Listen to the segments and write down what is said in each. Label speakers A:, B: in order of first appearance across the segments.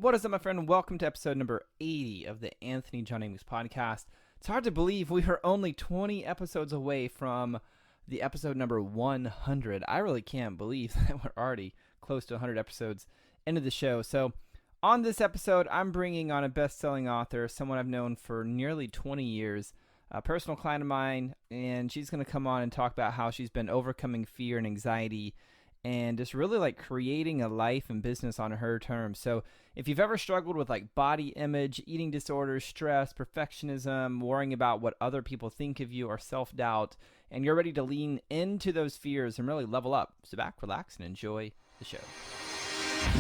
A: What is up, my friend? Welcome to episode number 80 of the Anthony John Amos podcast. It's hard to believe we are only 20 episodes away from the episode number 100. I really can't believe that we're already close to 100 episodes into the show. So on this episode, I'm bringing on a best-selling author, someone I've known for nearly 20 years, a personal client of mine, and she's going to come on and talk about how she's been overcoming fear and anxiety and just really like creating a life and business on her terms. So if you've ever struggled with like body image, eating disorders, stress, perfectionism, worrying about what other people think of you, or self-doubt, and you're ready to lean into those fears and really level up, sit back, relax, and enjoy the show.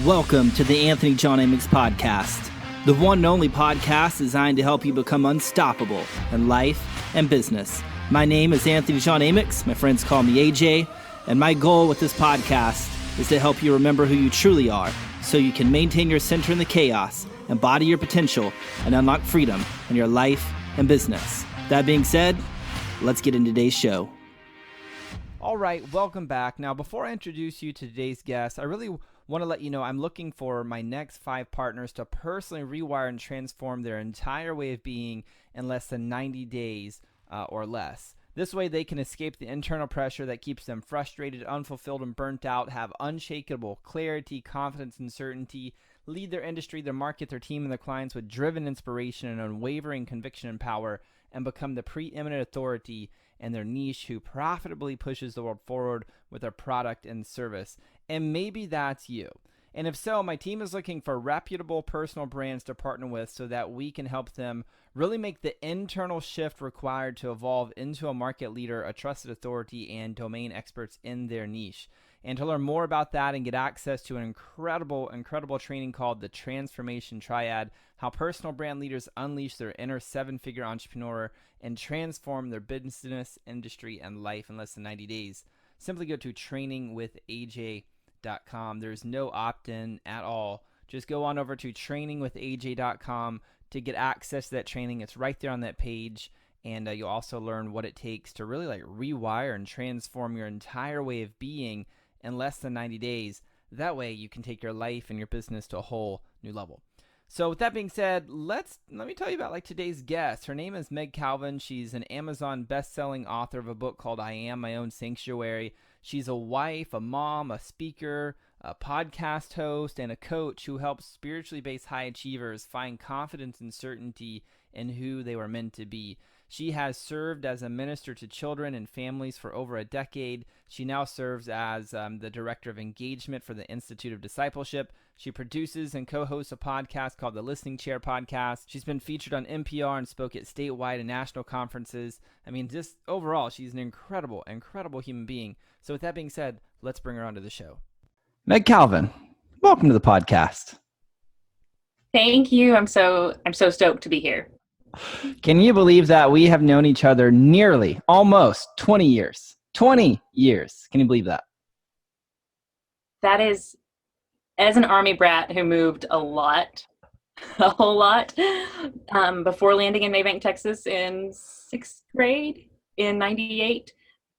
B: Welcome to the Anthony John Amos podcast, the one and only podcast designed to help you become unstoppable in life and business. My name is Anthony John Amos. My friends call me AJ. And my goal with this podcast is to help you remember who you truly are so you can maintain your center in the chaos, embody your potential, and unlock freedom in your life and business. That being said, let's get into today's show.
A: All right, welcome back. Now, before I introduce you to today's guest, I really want to let you know I'm looking for my next 5 partners to personally rewire and transform their entire way of being in less than 90 days or less. This way they can escape the internal pressure that keeps them frustrated, unfulfilled, and burnt out, have unshakable clarity, confidence, and certainty, lead their industry, their market, their team, and their clients with driven inspiration and unwavering conviction and power, and become the preeminent authority in their niche who profitably pushes the world forward with their product and service. And maybe that's you. And if so, my team is looking for reputable personal brands to partner with so that we can help them really make the internal shift required to evolve into a market leader, a trusted authority, and domain experts in their niche. And to learn more about that and get access to an incredible training called the Transformation Triad, how personal brand leaders unleash their inner 7-figure entrepreneur and transform their business, industry, and life in less than 90 days, simply go to trainingwithaj.com. There's no opt-in at all. Just go on over to trainingwithaj.com to get access to that training. It's right there on that page, and you'll also learn what it takes to really like rewire and transform your entire way of being in less than 90 days. That way you can take your life and your business to a whole new level. So with that being said, let me tell you about like today's guest. Her name is Meg Calvin. She's an Amazon best-selling author of a book called I Am My Own Sanctuary. She's a wife, a mom, a speaker, a podcast host, and a coach who helps spiritually based high achievers find confidence and certainty in who they were meant to be. She has served as a minister to children and families for over a decade. She now serves as the director of engagement for the Institute of Discipleship. She produces and co-hosts a podcast called the Listening Chair Podcast. She's been featured on NPR and spoke at statewide and national conferences. I mean, just overall, she's an incredible human being. So with that being said, let's bring her onto the show. Meg Calvin, welcome to the podcast.
C: Thank you. I'm so stoked to be here.
A: Can you believe that we have known each other nearly, almost 20 years? 20 years. Can you believe that?
C: That is, as an Army brat who moved a whole lot, before landing in Maybank, Texas in 6th grade in 98,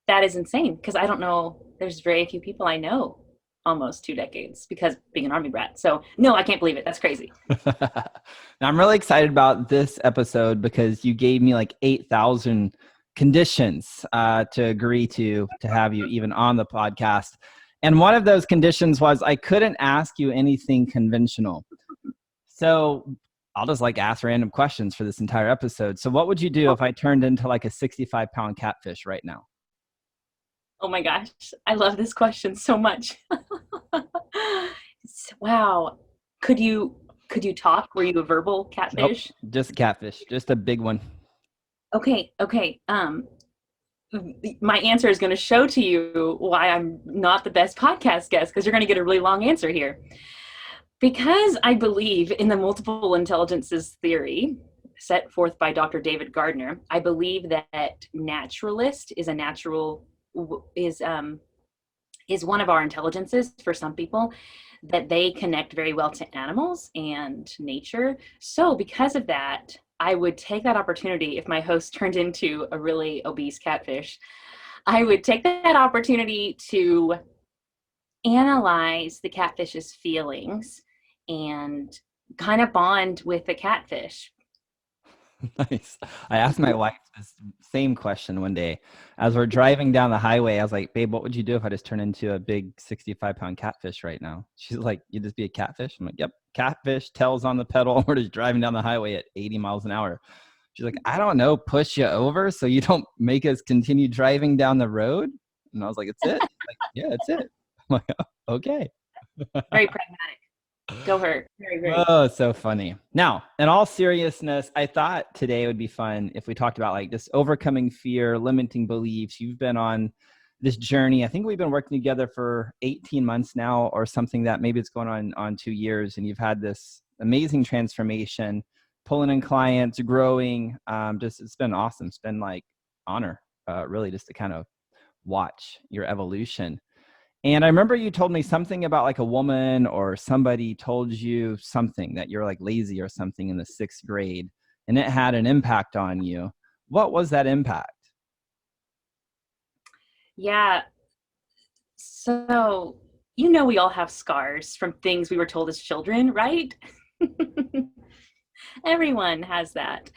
C: that is insane because I don't know, there's very few people I know almost 2 decades because being an Army brat. So no, I can't believe it. That's crazy.
A: Now, I'm really excited about this episode because you gave me like 8,000 conditions to agree to have you even on the podcast. And one of those conditions was I couldn't ask you anything conventional. So I'll just like ask random questions for this entire episode. So what would you do if I turned into like a 65-pound catfish right now?
C: Oh my gosh. I love this question so much. Wow. Could you talk? Were you a verbal catfish?
A: Nope, just a catfish, just a big one.
C: Okay. My answer is going to show to you why I'm not the best podcast guest because you're going to get a really long answer here. Because I believe in the multiple intelligences theory set forth by Dr. David Gardner, I believe that naturalist is one of our intelligences for some people, that they connect very well to animals and nature. So because of that, I would take that opportunity if my host turned into a really obese catfish. I would take that opportunity to analyze the catfish's feelings and kind of bond with the catfish.
A: Nice. I asked my wife this same question one day. As we're driving down the highway, I was like, babe, what would you do if I just turned into a big 65-pound catfish right now? She's like, you'd just be a catfish? I'm like, yep, catfish, tails on the pedal. We're just driving down the highway at 80 miles an hour. She's like, I don't know, push you over so you don't make us continue driving down the road? And I was like, it's it. She's like, yeah, it's it. I'm like, oh, okay.
C: Very pragmatic. Go her. Very, very.
A: Oh, so funny. Now, in all seriousness, I thought today would be fun if we talked about like just overcoming fear, limiting beliefs. You've been on this journey. I think we've been working together for 18 months now or something, that maybe it's going on 2 years, and you've had this amazing transformation, pulling in clients, growing. Just it's been awesome. It's been like honor, really, just to kind of watch your evolution. And I remember you told me something about like a woman or somebody told you something that you're like lazy or something in the 6th grade, and it had an impact on you. What was that impact?
C: Yeah. So, we all have scars from things we were told as children, right? Everyone has that.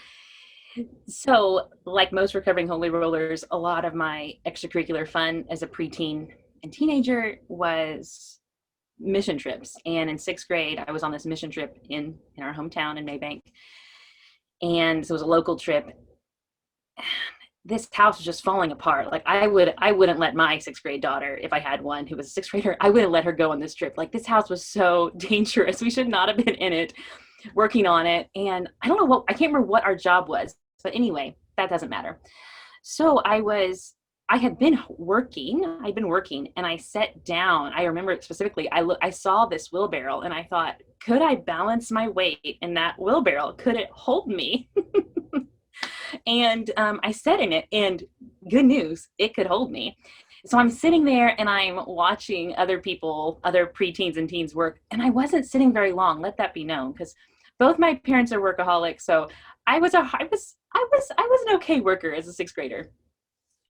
C: So, like most recovering holy rollers, a lot of my extracurricular fun as a preteen and teenager was mission trips. And in 6th grade, I was on this mission trip in our hometown in Maybank. And so it was a local trip. This house was just falling apart. Like I wouldn't let my 6th grade daughter, if I had one who was a 6th grader, I wouldn't let her go on this trip. Like this house was so dangerous. We should not have been in it, working on it. And I can't remember what our job was, but anyway, that doesn't matter. So I'd been working and I sat down. I remember it specifically. I saw this wheelbarrow and I thought, could I balance my weight in that wheelbarrow? Could it hold me? And I sat in it, and good news, it could hold me. So I'm sitting there and I'm watching other preteens and teens work, and I wasn't sitting very long. Let that be known, because both my parents are workaholics. So I was an okay worker as a 6th grader.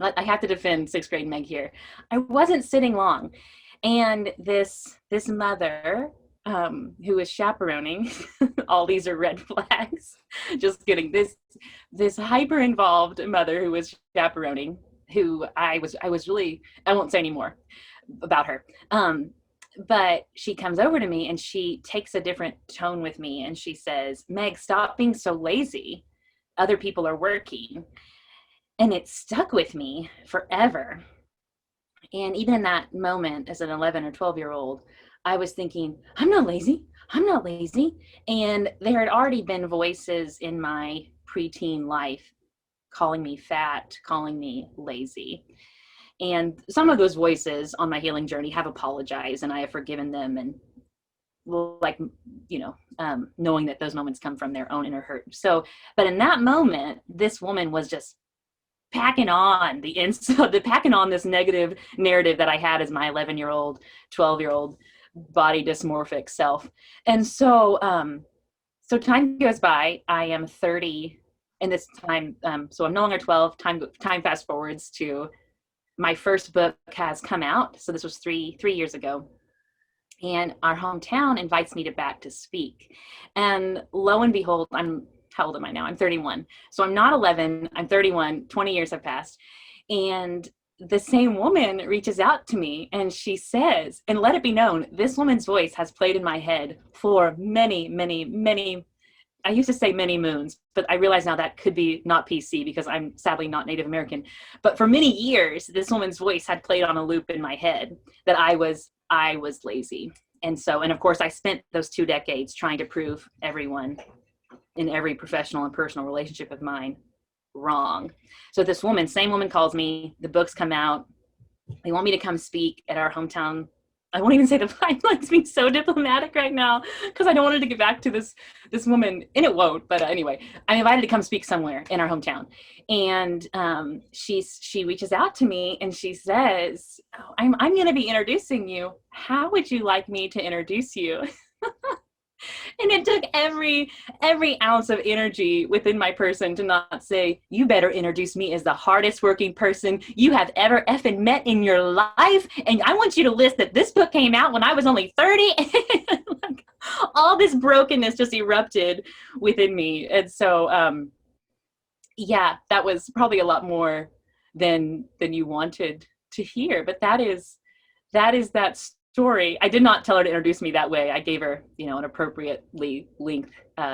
C: I have to defend 6th grade Meg here. I wasn't sitting long, and this mother who was chaperoning, all these are red flags. Just kidding. This hyper involved mother who was chaperoning, who I won't say any more about her. But she comes over to me and she takes a different tone with me and she says, Meg, stop being so lazy. Other people are working. And it stuck with me forever. And even in that moment, as an 11 or 12-year-old, I was thinking, I'm not lazy. And there had already been voices in my preteen life calling me fat, calling me lazy. And some of those voices on my healing journey have apologized and I have forgiven them. And knowing that those moments come from their own inner hurt. So, but in that moment, this woman was just packing on this negative narrative that I had as my 11-year-old, 12-year-old body dysmorphic self. And so, so time goes by, I am 30 in this time. So I'm no longer 12, time fast forwards to my first book has come out. So this was three years ago. And our hometown invites me back to speak. And lo and behold, how old am I now? I'm 31. So I'm not 11, I'm 31, 20 years have passed. And the same woman reaches out to me and she says, and let it be known, this woman's voice has played in my head for many, I used to say many moons, but I realize now that could be not PC because I'm sadly not Native American. But for many years, this woman's voice had played on a loop in my head that I was lazy. And of course, I spent those 2 decades trying to prove everyone in every professional and personal relationship of mine wrong. So this same woman calls me, the books come out. They want me to come speak at our hometown. I won't even say I'm like being so diplomatic right now because I don't want her to get back to this woman, and it won't. But anyway, I'm invited to come speak somewhere in our hometown, and she reaches out to me and she says, oh, "I'm going to be introducing you. How would you like me to introduce you?" And it took every ounce of energy within my person to not say, you better introduce me as the hardest working person you have ever effing met in your life. And I want you to list that this book came out when I was only 30. Like, all this brokenness just erupted within me. And so, yeah, that was probably a lot more than you wanted to hear. But that is that story. I did not tell her to introduce me that way. I gave her, an appropriately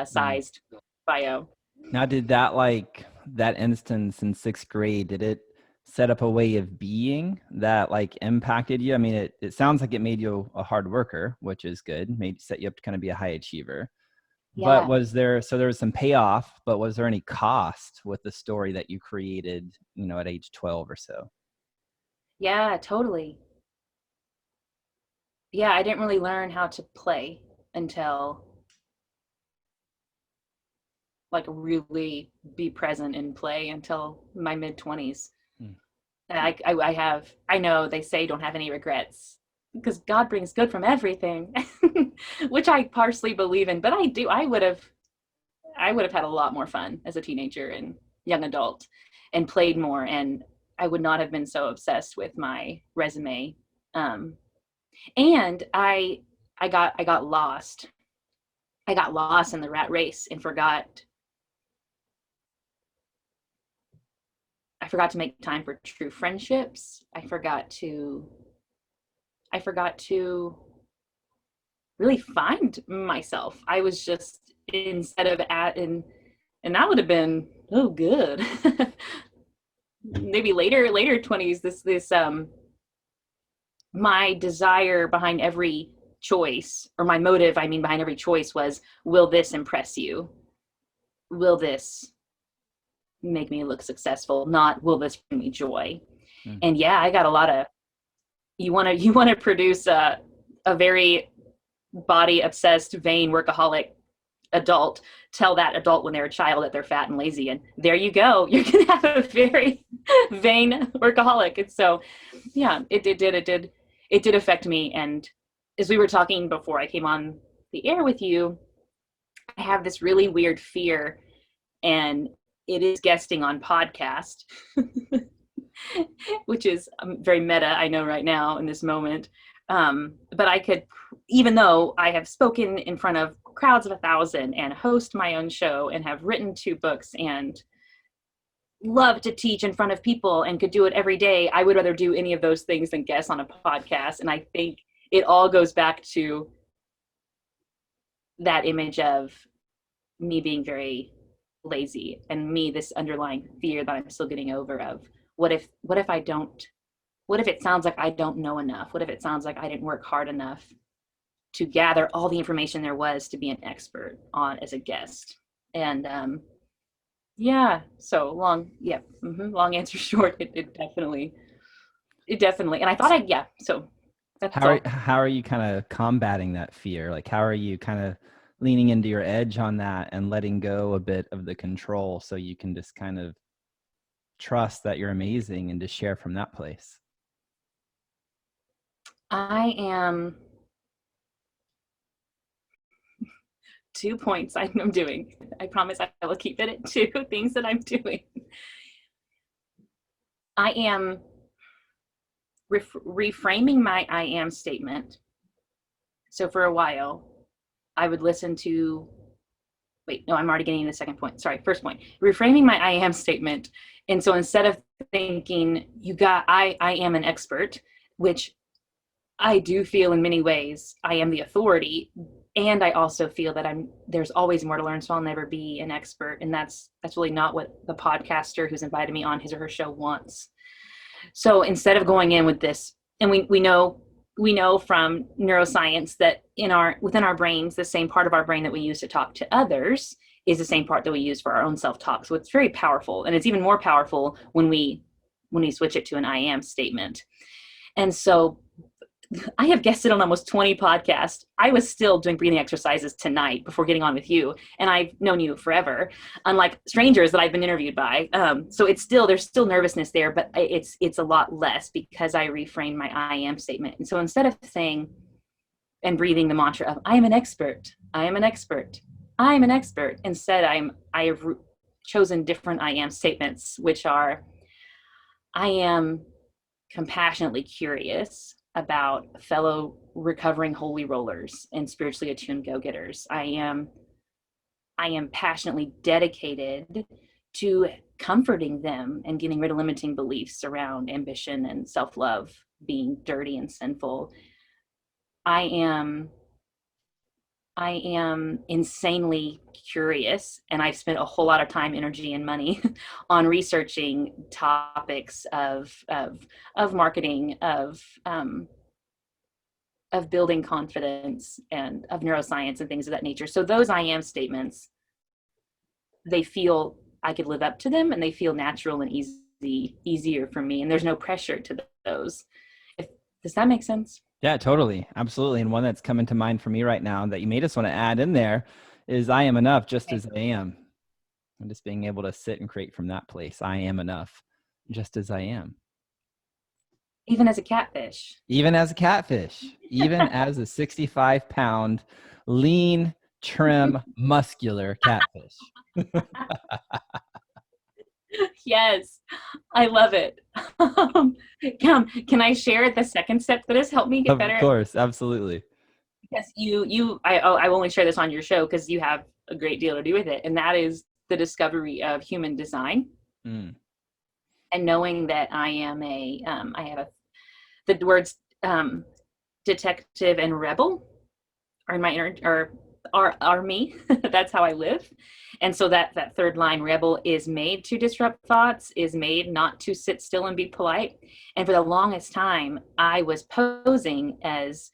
C: sized bio.
A: Now, did that instance in sixth grade, did it set up a way of being that impacted you? I mean, it sounds like it made you a hard worker, which is good, made set you up to kind of be a high achiever. But
C: Yeah.
A: there was some payoff, but was there any cost with the story that you created, at age 12 or so?
C: Yeah, totally. Yeah, I didn't really learn how to play until really be present in play until my mid 20s.
A: Hmm.
C: I know they say don't have any regrets because God brings good from everything, which I partially believe in, but I do. I would have had a lot more fun as a teenager and young adult and played more, and I would not have been so obsessed with my resume. And I got lost. I got lost in the rat race and forgot to make time for true friendships. I forgot to really find myself. I was just, instead of and that would have been, oh good. Maybe later 20s, this my desire behind every choice, or my motive, behind every choice, was, will this impress you? Will this make me look successful? Not, will this bring me joy? And yeah, I got a lot of, you want to produce a very body obsessed, vain workaholic adult, tell that adult when they're a child that they're fat and lazy, and there you go, you're gonna have a very vain workaholic. And so yeah, it did affect me. And as we were talking before I came on the air with you, I have this really weird fear, and it is guesting on podcast, which is very meta, I know, right now in this moment. But I could, even though I have spoken in front of crowds of 1,000 and host my own show and have written 2 books and love to teach in front of people and could do it every day, I would rather do any of those things than guest on a podcast. And I think it all goes back to that image of me being very lazy, and me, this underlying fear that I'm still getting over of, what if it sounds like I don't know enough? What if it sounds like I didn't work hard enough to gather all the information there was to be an expert on as a guest? And yeah, so long answer short, it definitely, and I thought so that's
A: How are you kind of combating that fear? How are you kind of leaning into your edge on that and letting go a bit of the control so you can just kind of trust that you're amazing and just share from that place?
C: I am 2 points I'm doing. I promise I will keep it at 2 things that I'm doing. I am reframing my I am statement. So for a while, I would listen to, I'm already getting to the second point. Sorry, first point, reframing my I am statement. And so instead of thinking, I am an expert, which I do feel in many ways, I am the authority. And I also feel that there's always more to learn, so I'll never be an expert. And that's really not what the podcaster who's invited me on his or her show wants. So instead of going in with this, and we know from neuroscience that within our brains, the same part of our brain that we use to talk to others is the same part that we use for our own self-talk. So it's very powerful, and it's even more powerful when we switch it to an I am statement. And so I have guested on almost 20 podcasts. I was still doing breathing exercises tonight before getting on with you, and I've known you forever, unlike strangers that I've been interviewed by. So there's still nervousness there, but it's a lot less because I reframed my I am statement. And so instead of saying and breathing the mantra of I am an expert, I am an expert, I am an expert, instead I have chosen different I am statements, which are, I am compassionately curious. about fellow recovering holy rollers and spiritually attuned go-getters. I am passionately dedicated to comforting them and getting rid of limiting beliefs around ambition and self-love being dirty and sinful. I am insanely curious, and I've spent a whole lot of time, energy, and money on researching topics of marketing, of building confidence, and of neuroscience and things of that nature. So those I am statements, they feel I could live up to them, and they feel natural and easier for me, and there's no pressure to those. Does that make sense?
A: Yeah, totally. Absolutely. And one that's coming to mind for me right now that you may just want to add in there is I am enough just as I am. And just being able to sit and create from that place. I am enough just as I am.
C: Even as a catfish.
A: Even as a catfish. Even as a 65-pound, lean, trim, muscular catfish.
C: Yes, I love it. Can I share the second step that has helped me get better?
A: Of course, absolutely.
C: Yes, I will only share this on your show because you have a great deal to do with it, and that is the discovery of human design, and knowing that I have the words detective and rebel are in my inner are me. That's how I live. And so that third line, rebel, is made to disrupt thoughts, is made not to sit still and be polite. And for the longest time, I was posing as,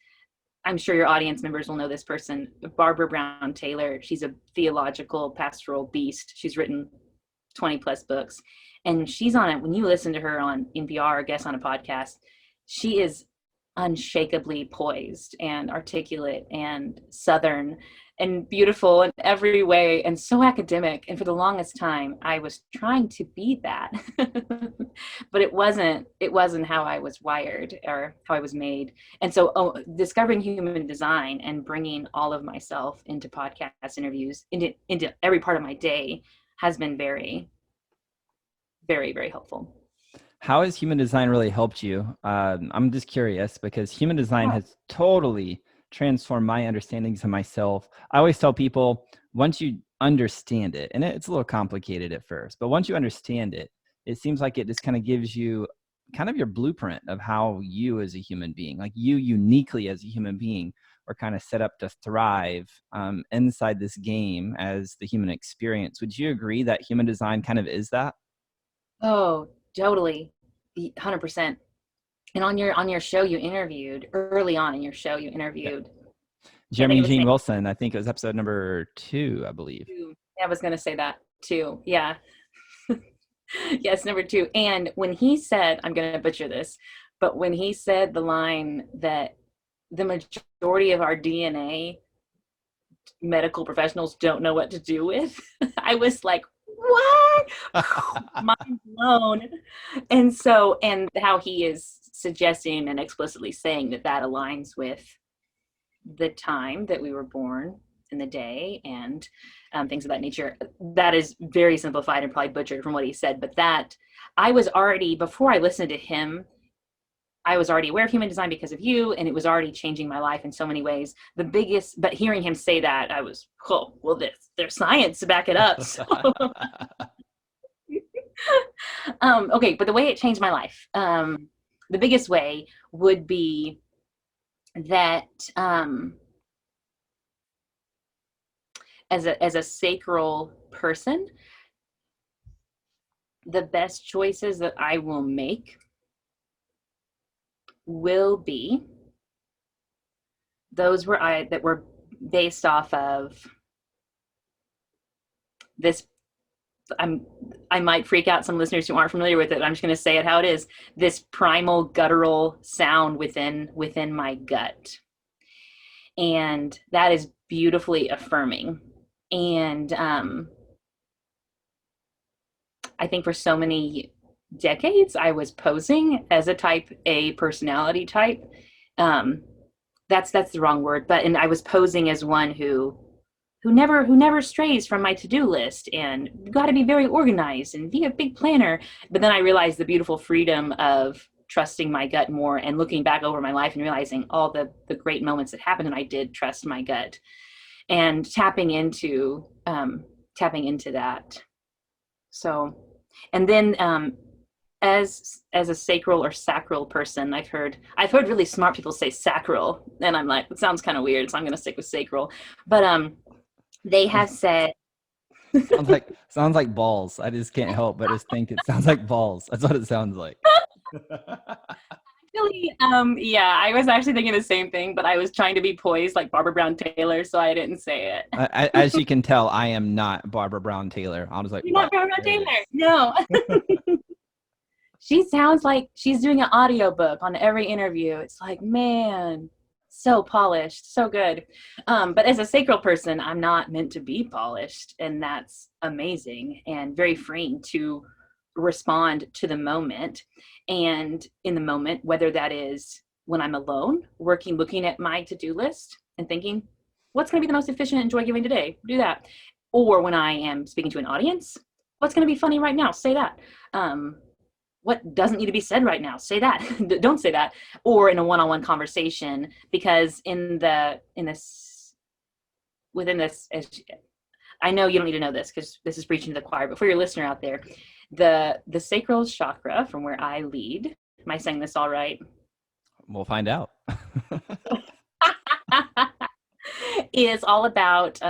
C: I'm sure your audience members will know this person, Barbara Brown Taylor. She's a theological pastoral beast. She's written 20 plus books. And she's on it. When you listen to her on NPR or guest on a podcast, she is unshakably poised and articulate and Southern and beautiful in every way and so academic. And for the longest time, I was trying to be that, but it wasn't how I was wired or how I was made. And so discovering human design and bringing all of myself into podcast interviews, into every part of my day has been very, very, very helpful.
A: How has human design really helped you? I'm just curious because human design has totally transformed my understandings of myself. I always tell people, once you understand it, and it's a little complicated at first, but once you understand it, it seems like it just kind of gives you kind of your blueprint of how you as a human being, like you uniquely as a human being, are kind of set up to thrive inside this game as the human experience. Would you agree that human design kind of is that?
C: Oh, totally. 100%. And on your show, you interviewed early on in your show, you interviewed
A: Jeremy Gene Wilson. I think it was episode number 2, I believe.
C: I was going to say that too. Yeah. Yes, number 2. And when he said, I'm going to butcher this, but when he said the line that the majority of our DNA medical professionals don't know what to do with, I was like, what? Mind blown. And so, and how he is suggesting and explicitly saying that aligns with the time that we were born in the day and things of that nature. That is very simplified and probably butchered from what he said, but that I was already, before I listened to him, I was already aware of human design because of you, and it was already changing my life in so many ways. But hearing him say that, I was, well, there's science to back it up. So. Okay, but the way it changed my life, the biggest way would be that as a sacral person, the best choices that I will make will be those that were based off of this. I might freak out some listeners who aren't familiar with it. I'm just going to say it how it is. This primal guttural sound within my gut. And that is beautifully affirming. And I think for so many decades, I was posing as a type A personality type. That's the wrong word, and I was posing as one who never strays from my to-do list, and you got to be very organized and be a big planner. But then I realized the beautiful freedom of trusting my gut more and looking back over my life and realizing all the great moments that happened, and I did trust my gut and tapping into that. So, and then as a sacral or sacral person, I've heard really smart people say sacral, and I'm like, it sounds kind of weird, so I'm going to stick with sacral. But they have said
A: sounds like balls. I just can't help but just think it sounds like balls. That's what it sounds like.
C: really, yeah, I was actually thinking the same thing, but I was trying to be poised like Barbara Brown Taylor, so I didn't say it.
A: As you can tell, I am not Barbara Brown Taylor. I was like,
C: You're not Barbara Brown Taylor. No. She sounds like she's doing an audiobook on every interview. It's like, man, so polished, so good. But as a sacral person, I'm not meant to be polished, and that's amazing and very freeing to respond to the moment. And in the moment, whether that is when I'm alone, looking at my to-do list and thinking, what's going to be the most efficient and joy-giving today? Do that. Or when I am speaking to an audience, what's going to be funny right now? Say that. What doesn't need to be said right now? Say that. Don't say that. Or in a one-on-one conversation, because within this, I know you don't need to know this because this is preaching to the choir, but for your listener out there, the sacral chakra from where I lead, am I saying this all right?
A: We'll find out.
C: Is all about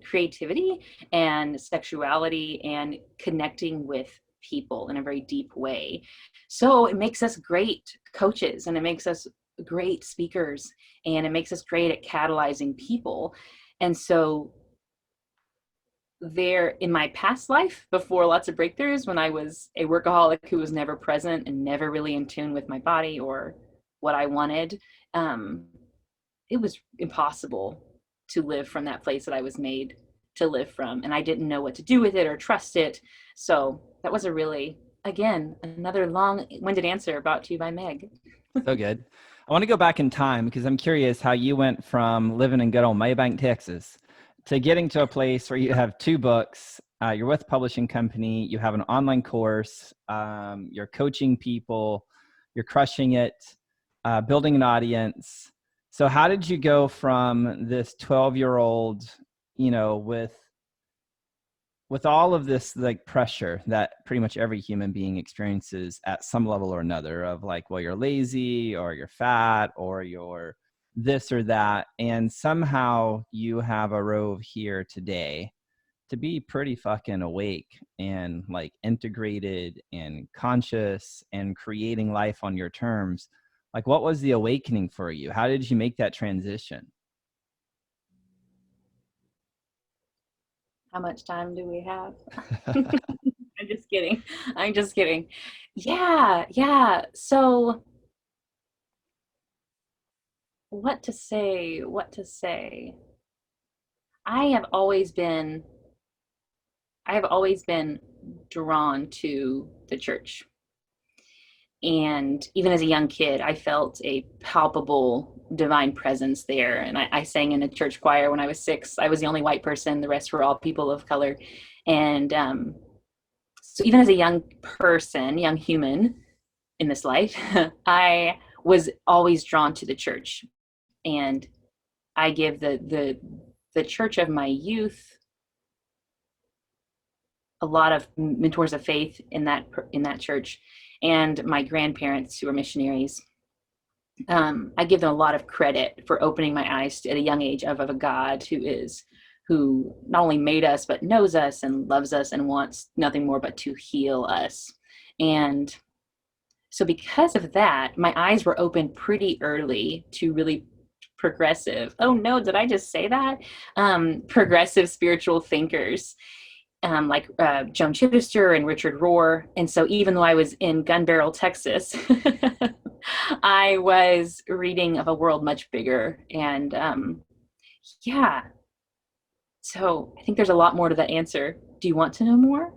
C: creativity and sexuality and connecting with people in a very deep way. So it makes us great coaches, and it makes us great speakers, and it makes us great at catalyzing people. And so there, in my past life, before lots of breakthroughs, when I was a workaholic who was never present and never really in tune with my body or what I wanted, it was impossible to live from that place that I was made to live from. And I didn't know what to do with it or trust it. So that was again, another long-winded answer brought to you by Meg.
A: So good. I want to go back in time because I'm curious how you went from living in good old Maybank, Texas, to getting to a place where you have 2 books, you're with a publishing company, you have an online course, you're coaching people, you're crushing it, building an audience. So how did you go from this 12-year-old, with all of this like pressure that pretty much every human being experiences at some level or another of like, well, you're lazy or you're fat or you're this or that, and somehow you have arose here today to be pretty fucking awake and like integrated and conscious and creating life on your terms. Like, what was the awakening for you? How did you make that transition?
C: How much time do we have? I'm just kidding. Yeah. So what to say? I have always been drawn to the church. And even as a young kid, I felt a palpable divine presence there. And I sang in a church choir when I was 6. I was the only white person. The rest were all people of color. And so even as a young person, young human in this life, I was always drawn to the church. And I give the church of my youth a lot of mentors of faith in that church, and my grandparents who are missionaries. I give them a lot of credit for opening my eyes at a young age of a God who not only made us, but knows us and loves us and wants nothing more but to heal us. And so because of that, my eyes were opened pretty early to really progressive. Oh no, did I just say that? Progressive spiritual thinkers. Like Joan Chittister and Richard Rohr. And so even though I was in Gun Barrel, Texas, I was reading of a world much bigger. And yeah, so I think there's a lot more to that answer. Do you want to know more?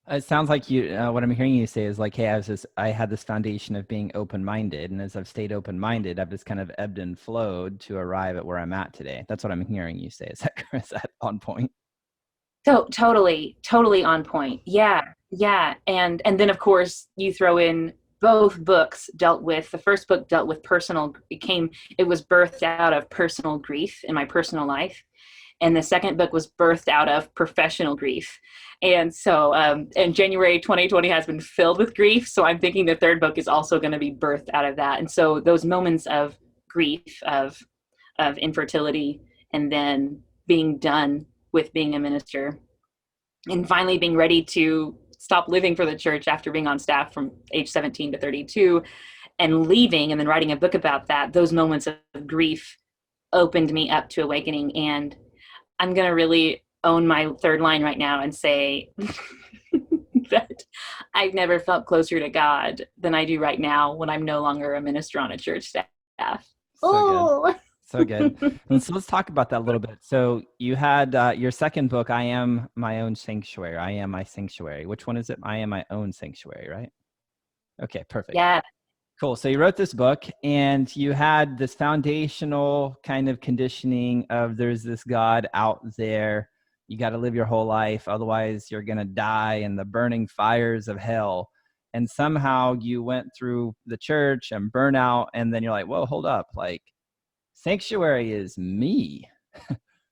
A: It sounds like what I'm hearing you say is like, hey, I had this foundation of being open-minded. And as I've stayed open-minded, I've just kind of ebbed and flowed to arrive at where I'm at today. That's what I'm hearing you say. Is that on point?
C: So totally on point. Yeah. And then of course you throw in both books dealt with, the first book dealt with it was birthed out of personal grief in my personal life. And the second book was birthed out of professional grief. And so, and January 2020 has been filled with grief. So I'm thinking the third book is also going to be birthed out of that. And so those moments of grief, of infertility, and then being done with being a minister, and finally being ready to stop living for the church after being on staff from age 17 to 32 and leaving, and then writing a book about that, those moments of grief opened me up to awakening. And I'm going to really own my third line right now and say that I've never felt closer to God than I do right now when I'm no longer a minister on a church staff.
A: So good. So good. And so let's talk about that a little bit. So you had your second book, I Am My Own Sanctuary. I Am My Sanctuary. Which one is it? I Am My Own Sanctuary, right? Okay, perfect.
C: Yeah.
A: Cool. So you wrote this book and you had this foundational kind of conditioning of there's this God out there. You got to live your whole life. Otherwise, you're going to die in the burning fires of hell. And somehow you went through the church and burnout. And then you're like, whoa, hold up. Like, sanctuary is me.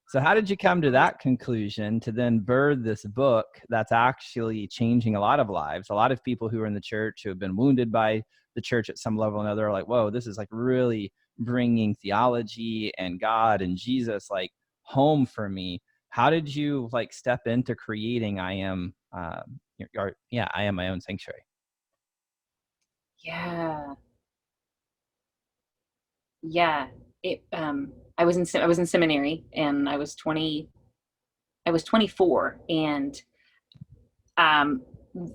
A: So how did you come to that conclusion to then birth this book that's actually changing a lot of lives? A lot of people who are in the church who have been wounded by the church at some level or another are like, whoa, this is like really bringing theology and God and Jesus like home for me. How did you like step into creating I Am I Am My Own Sanctuary?
C: Yeah. Yeah. I was in seminary, and I was 24, and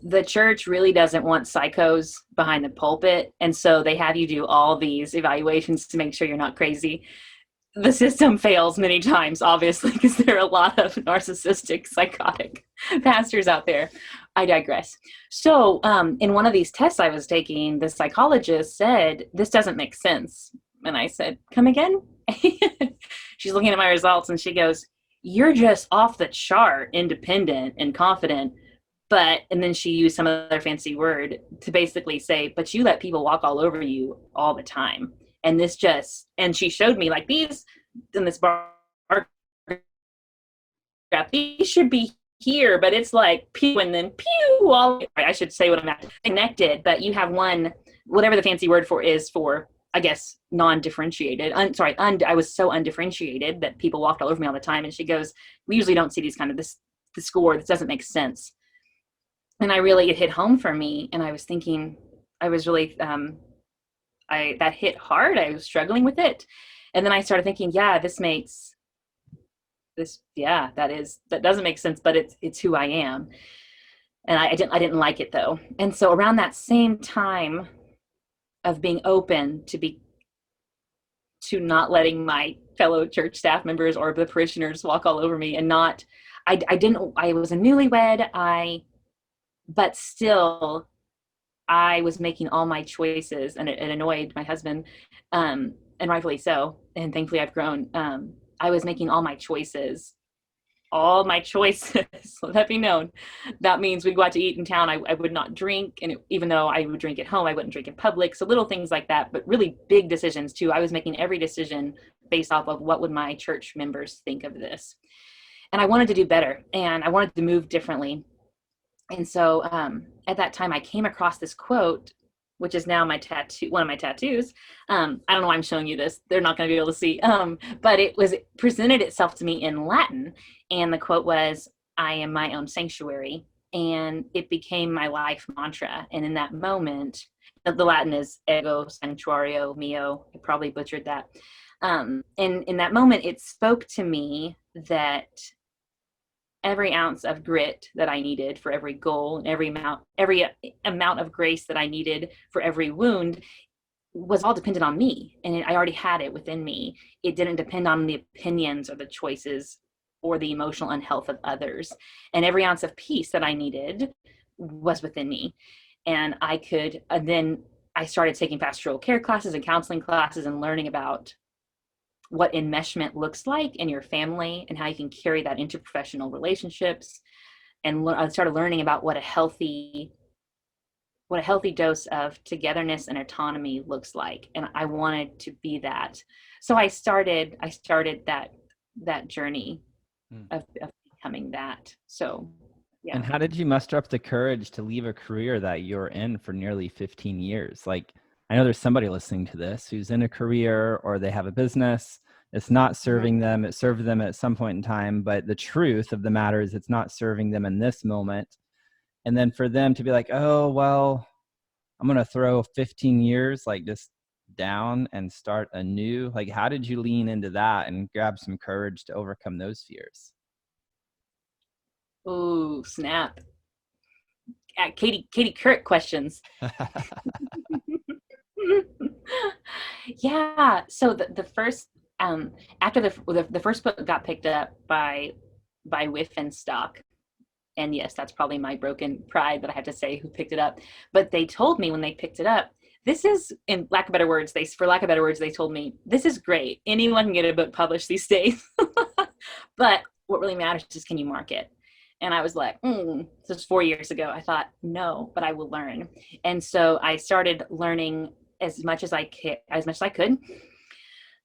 C: the church really doesn't want psychos behind the pulpit, and so they have you do all these evaluations to make sure you're not crazy. The system fails many times, obviously, because there are a lot of narcissistic, psychotic pastors out there. I digress. So in one of these tests I was taking, the psychologist said, "This doesn't make sense." And I said, "Come again?" She's looking at my results and she goes, "You're just off the chart, independent and confident." And then she used some other fancy word to basically say, "But you let people walk all over you all the time." And and she showed me like these in this bar graph, these should be here, but it's like pew and then pew. I should say what I'm at, connected, but you have one, whatever the fancy word for is for, I guess, non-differentiated. I was so undifferentiated that people walked all over me all the time. And she goes, "We usually don't see these kind of the score. This doesn't make sense." And it hit home for me. And I was thinking, I was really, that hit hard. I was struggling with it. And then I started thinking, that doesn't make sense, but it's who I am. And I didn't like it though. And so around that same time of being open to not letting my fellow church staff members or the parishioners walk all over me, and I was a newlywed, but still I was making all my choices, and it annoyed my husband, and rightfully so. And thankfully I've grown. I was making all my choices. Let that be known. That means we'd go out to eat in town. I would not drink. And even though I would drink at home, I wouldn't drink in public. So little things like that, but really big decisions too. I was making every decision based off of what would my church members think of this. And I wanted to do better, and I wanted to move differently. And so at that time I came across this quote, which is now one of my tattoos. I don't know why I'm showing you this. They're not going to be able to see. But it presented itself to me in Latin. And the quote was, "I am my own sanctuary." And it became my life mantra. And in that moment, the Latin is ego sanctuario mio. I probably butchered that. And in that moment, it spoke to me that every ounce of grit that I needed for every goal, and every amount of grace that I needed for every wound was all dependent on me. And I already had it within me. It didn't depend on the opinions or the choices or the emotional unhealth of others. And every ounce of peace that I needed was within me. And then I started taking pastoral care classes and counseling classes and learning about what enmeshment looks like in your family and how you can carry that into professional relationships. And I started learning about what a healthy what a healthy dose of togetherness and autonomy looks like, and I wanted to be that. So I started that journey
A: Mm.
C: of becoming that. So yeah.
A: And how did you muster up the courage to leave a career that you're in for nearly 15 years? Like, I know there's somebody listening to this who's in a career or they have a business. It's not serving them. It served them at some point in time, but the truth of the matter is it's not serving them in this moment. And then for them to be like, oh, well, I'm going to throw 15 years like just down and start anew. Like, how did you lean into that and grab some courage to overcome those fears?
C: Oh, snap. Katie Couric questions. Yeah. So the first after the first book got picked up by Whiff and Stock, and yes, that's probably my broken pride that I had to say who picked it up. But they told me when they picked it up, this is, in lack of better words, for lack of better words, they told me, this is great. Anyone can get a book published these days. But what really matters is, can you market? And I was like, this was 4 years ago. I thought, no, but I will learn. And so I started learning as much as I could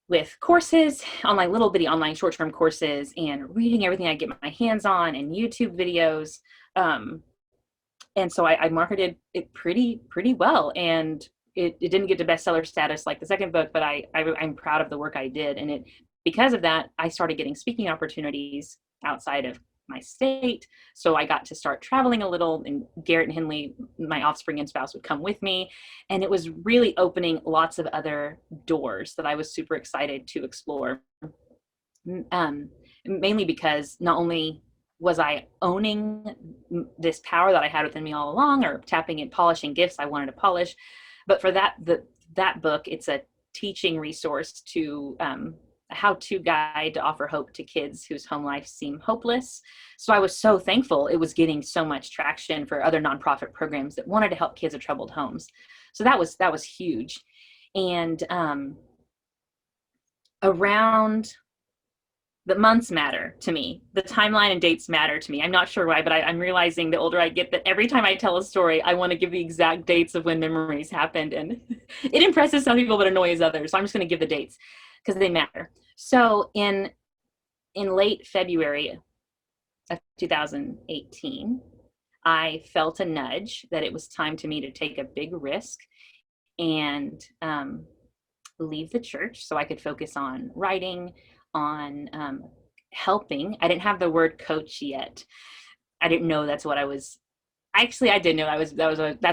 C: with courses, online, little bitty online short-term courses, and reading everything I get my hands on, and YouTube videos. And so I marketed it pretty well. And it didn't get to bestseller status like the second book, but I'm proud of the work I did. And because of that, I started getting speaking opportunities outside of my state. So I got to start traveling a little, and Garrett and Henley, my offspring and spouse, would come with me. And it was really opening lots of other doors that I was super excited to explore. Mainly because not only was I owning this power that I had within me all along, or tapping and polishing gifts I wanted to polish, but for that book, it's a teaching resource to a how-to guide to offer hope to kids whose home lives seem hopeless. So I was so thankful it was getting so much traction for other nonprofit programs that wanted to help kids of troubled homes. So that was huge. And around the months matter to me. The timeline and dates matter to me. I'm not sure why, but I'm realizing the older I get that every time I tell a story, I want to give the exact dates of when memories happened. And it impresses some people, but annoys others. So I'm just going to give the dates because they matter. So in late February of 2018, I felt a nudge that it was time to me to take a big risk and leave the church so I could focus on writing, on helping. I didn't have the word coach yet. I didn't know that's what I was. Actually, I did know that's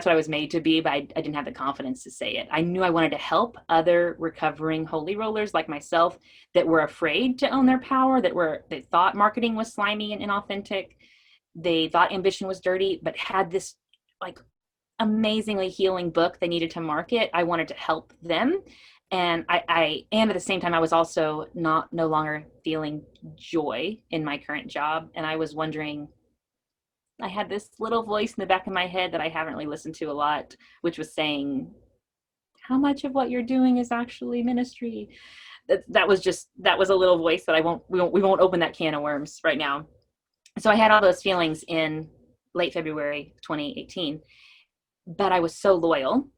C: what I was made to be, but I didn't have the confidence to say it. I knew I wanted to help other recovering holy rollers like myself that were afraid to own their power, that thought marketing was slimy and inauthentic. They thought ambition was dirty, but had this like amazingly healing book they needed to market. I wanted to help them. And and at the same time, I was also no longer feeling joy in my current job. And I was wondering, I had this little voice in the back of my head that I haven't really listened to a lot, which was saying, how much of what you're doing is actually ministry? That was a little voice that we won't open that can of worms right now. So I had all those feelings in late February 2018, but I was so loyal.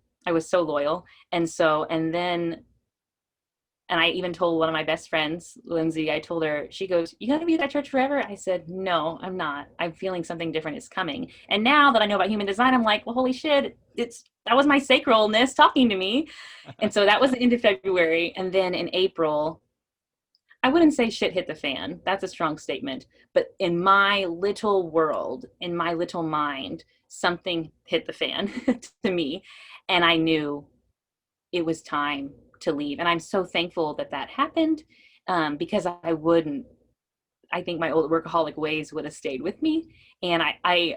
C: And I even told one of my best friends, Lindsay, I told her, she goes, you going to be at that church forever? I said, no, I'm not. I'm feeling something different is coming. And now that I know about human design, I'm like, well, holy shit, that was my sacralness talking to me. And so that was the end of February. And then in April, I wouldn't say shit hit the fan. That's a strong statement. But in my little world, in my little mind, something hit the fan to me. And I knew it was time to leave. And I'm so thankful that happened, because I think my old workaholic ways would have stayed with me. And I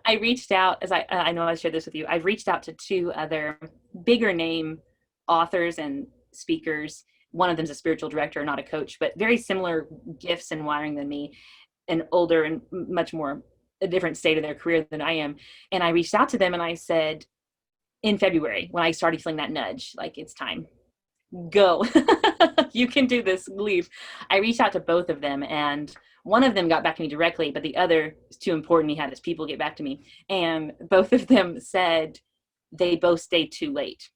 C: I reached out, as I know I shared this with you, I've reached out to two other bigger name authors and speakers. One of them is a spiritual director, not a coach, but very similar gifts and wiring than me, and older and much more a different state of their career than I am. And I reached out to them and I said, in February, when I started feeling that nudge, like it's time, go. You can do this, leave. I reached out to both of them, and one of them got back to me directly, but the other is too important. He had his people get back to me. And both of them said they both stayed too late.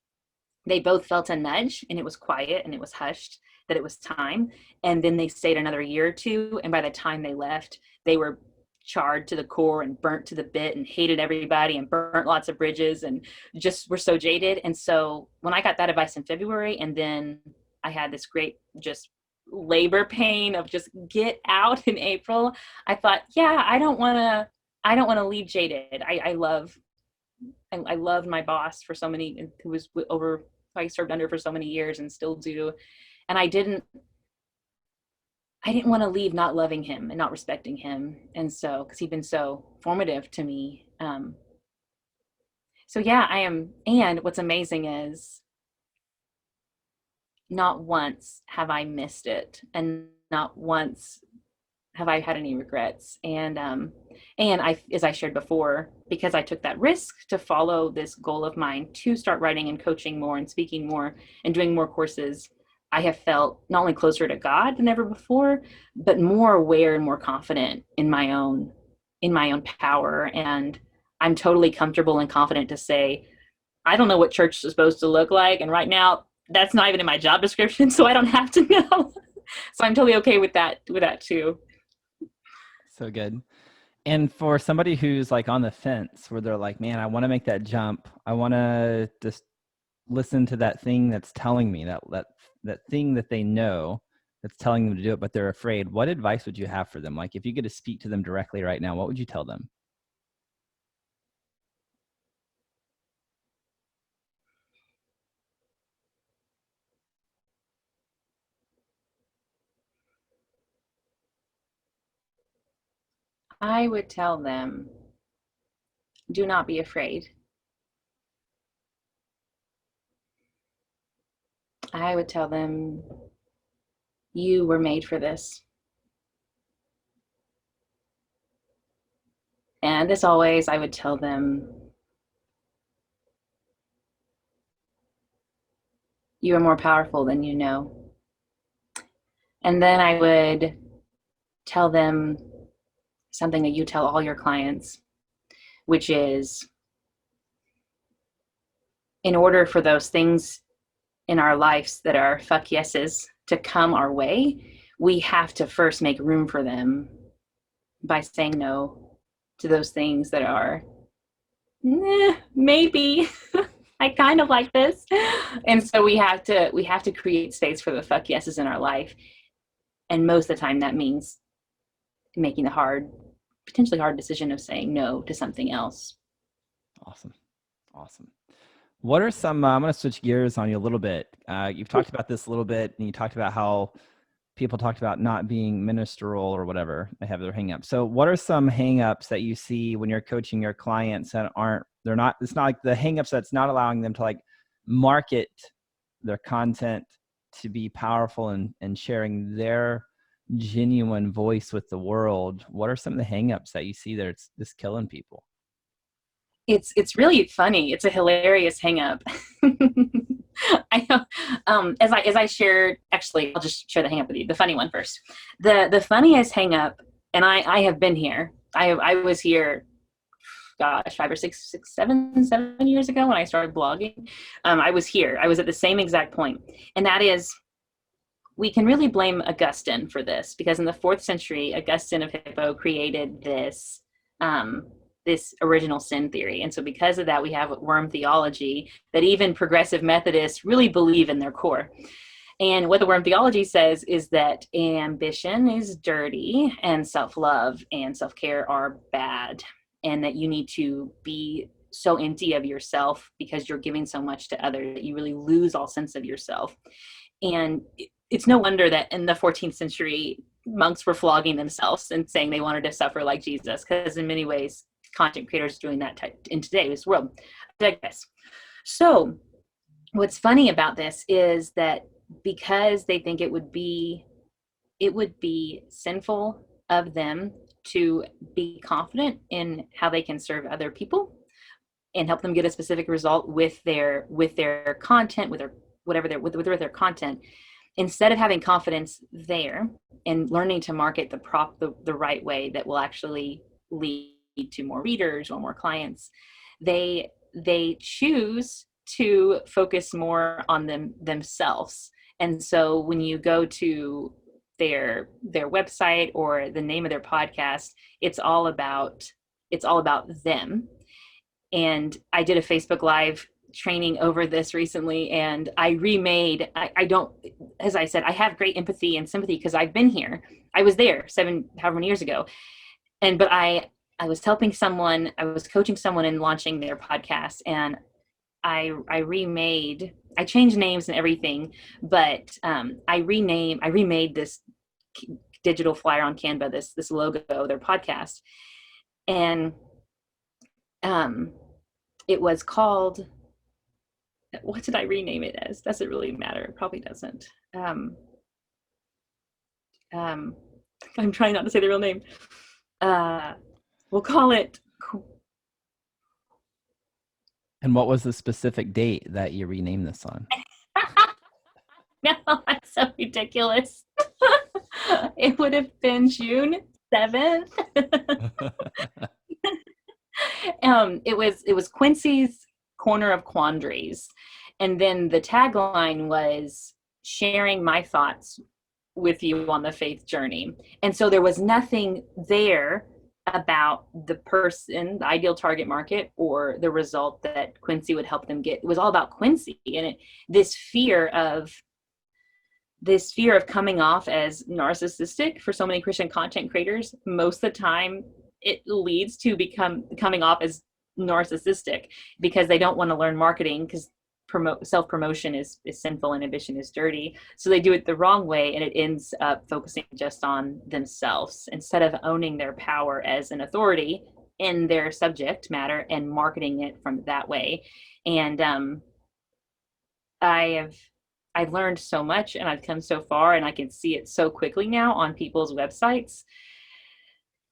C: They both felt a nudge, and it was quiet and it was hushed, that it was time. And then they stayed another year or two. And by the time they left, they were charred to the core and burnt to the bit and hated everybody and burnt lots of bridges and just were so jaded. And so when I got that advice in February, and then I had this great just labor pain of just get out in April, I thought, yeah, I don't want to leave jaded. I loved my boss for so many, who was over, I served under for so many years and still do. And I didn't want to leave not loving him and not respecting him. And so, because he'd been so formative to me. So yeah, I am. And what's amazing is not once have I missed it, and not once have I had any regrets. And I, as I shared before, because I took that risk to follow this goal of mine to start writing and coaching more and speaking more and doing more courses, I have felt not only closer to God than ever before, but more aware and more confident in my own power. And I'm totally comfortable and confident to say, I don't know what church is supposed to look like. And right now, that's not even in my job description, so I don't have to know. So I'm totally okay with that too.
A: So good. And for somebody who's like on the fence, where they're like, man, I want to make that jump. I want to just listen to that thing that's telling me that thing that they know that's telling them to do it, but they're afraid. What advice would you have for them? Like, if you get to speak to them directly right now, what would you tell them?
C: I would tell them, do not be afraid. I would tell them, you were made for this. And as always, I would tell them, you are more powerful than you know. And then I would tell them something that you tell all your clients, which is, in order for those things in our lives that are fuck yeses to come our way, we have to first make room for them by saying no to those things that are, maybe. I kind of like this. And so we have to create space for the fuck yeses in our life. And most of the time that means making the potentially hard decision of saying no to something else.
A: Awesome. What are some, I'm going to switch gears on you a little bit. You've talked about this a little bit, and you talked about how people talked about not being ministerial or whatever. They have their hang-ups. So what are some hang-ups that you see when you're coaching your clients that it's not like the hang-ups that's not allowing them to like market their content to be powerful and sharing their genuine voice with the world? What are some of the hang-ups that you see that it's just killing people?
C: It's really funny. It's a hilarious hang up. I know, as I shared, actually, I'll just share the hang up with you. The funny one first. The funniest hang up, and I have been here. I was here, gosh, 5 or 6, 7 years ago when I started blogging. I was here. I was at the same exact point. And that is, we can really blame Augustine for this, because in the 4th century, Augustine of Hippo created this original sin theory. And so because of that, we have worm theology that even progressive Methodists really believe in their core. And what the worm theology says is that ambition is dirty and self-love and self-care are bad, and that you need to be so empty of yourself because you're giving so much to others that you really lose all sense of yourself. And it's no wonder that in the 14th century, monks were flogging themselves and saying they wanted to suffer like Jesus, because in many ways, content creators doing that in today's world. I digress. So what's funny about this is that because they think it would be sinful of them to be confident in how they can serve other people and help them get a specific result with their content, with their whatever with their content, instead of having confidence there and learning to market the right way that will actually lead to more readers or more clients, they choose to focus more on themselves. And so when you go to their website or the name of their podcast, it's all about them. And I did a Facebook Live training over this recently, and I remade, I don't, as I said, I have great empathy and sympathy because I've been here. I was there however many years ago. But I was helping someone, I was coaching someone in launching their podcast, and I changed names and everything, but I remade this digital flyer on Canva, this logo, their podcast. And it was called, what did I rename it as? Does it really matter? It probably doesn't. I'm trying not to say the real name. We'll call it.
A: And what was the specific date that you renamed this on?
C: No, that's so ridiculous. It would have been June 7th. It was Quincy's Corner of Quandaries. And then the tagline was sharing my thoughts with you on the faith journey. And so there was nothing there about the person, the ideal target market, or the result that Quincy would help them get. It was all about Quincy. And this fear of coming off as narcissistic for so many Christian content creators, most of the time it leads to coming off as narcissistic because they don't want to learn marketing, because self-promotion is sinful and ambition is dirty. So they do it the wrong way, and it ends up focusing just on themselves instead of owning their power as an authority in their subject matter and marketing it from that way. And I've learned so much, and I've come so far, and I can see it so quickly now on people's websites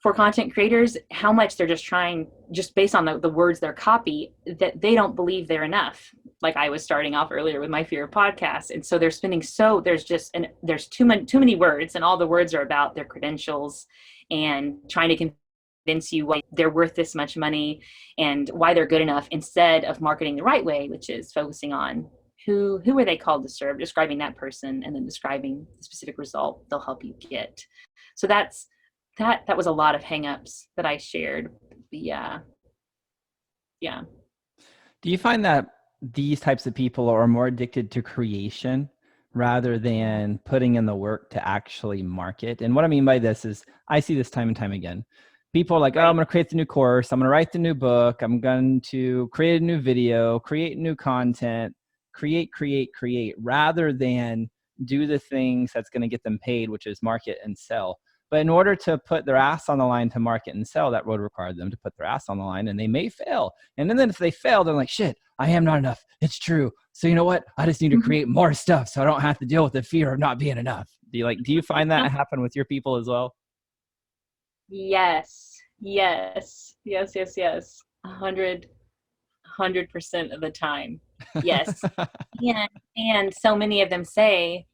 C: for content creators, how much they're just trying, just based on the words they're copy, that they don't believe they're enough. Like I was starting off earlier with my fear of podcasts. And so they're spending there's too many words, and all the words are about their credentials and trying to convince you why they're worth this much money and why they're good enough, instead of marketing the right way, which is focusing on who are they called to serve, describing that person, and then describing the specific result they'll help you get. So that was a lot of hangups that I shared. Yeah.
A: Do you find that these types of people are more addicted to creation rather than putting in the work to actually market? And what I mean by this is, I see this time and time again. People are like, oh, I'm going to create the new course, I'm going to write the new book, I'm going to create a new video, create new content, create, rather than do the things that's going to get them paid, which is market and sell. But in order to put their ass on the line to market and sell, that would require them to put their ass on the line, and they may fail. And then if they fail, they're like, shit, I am not enough. It's true. So you know what? I just need to create more stuff so I don't have to deal with the fear of not being enough. Do you find that happen with your people as well?
C: Yes. 100% of the time. Yes. And so many of them say,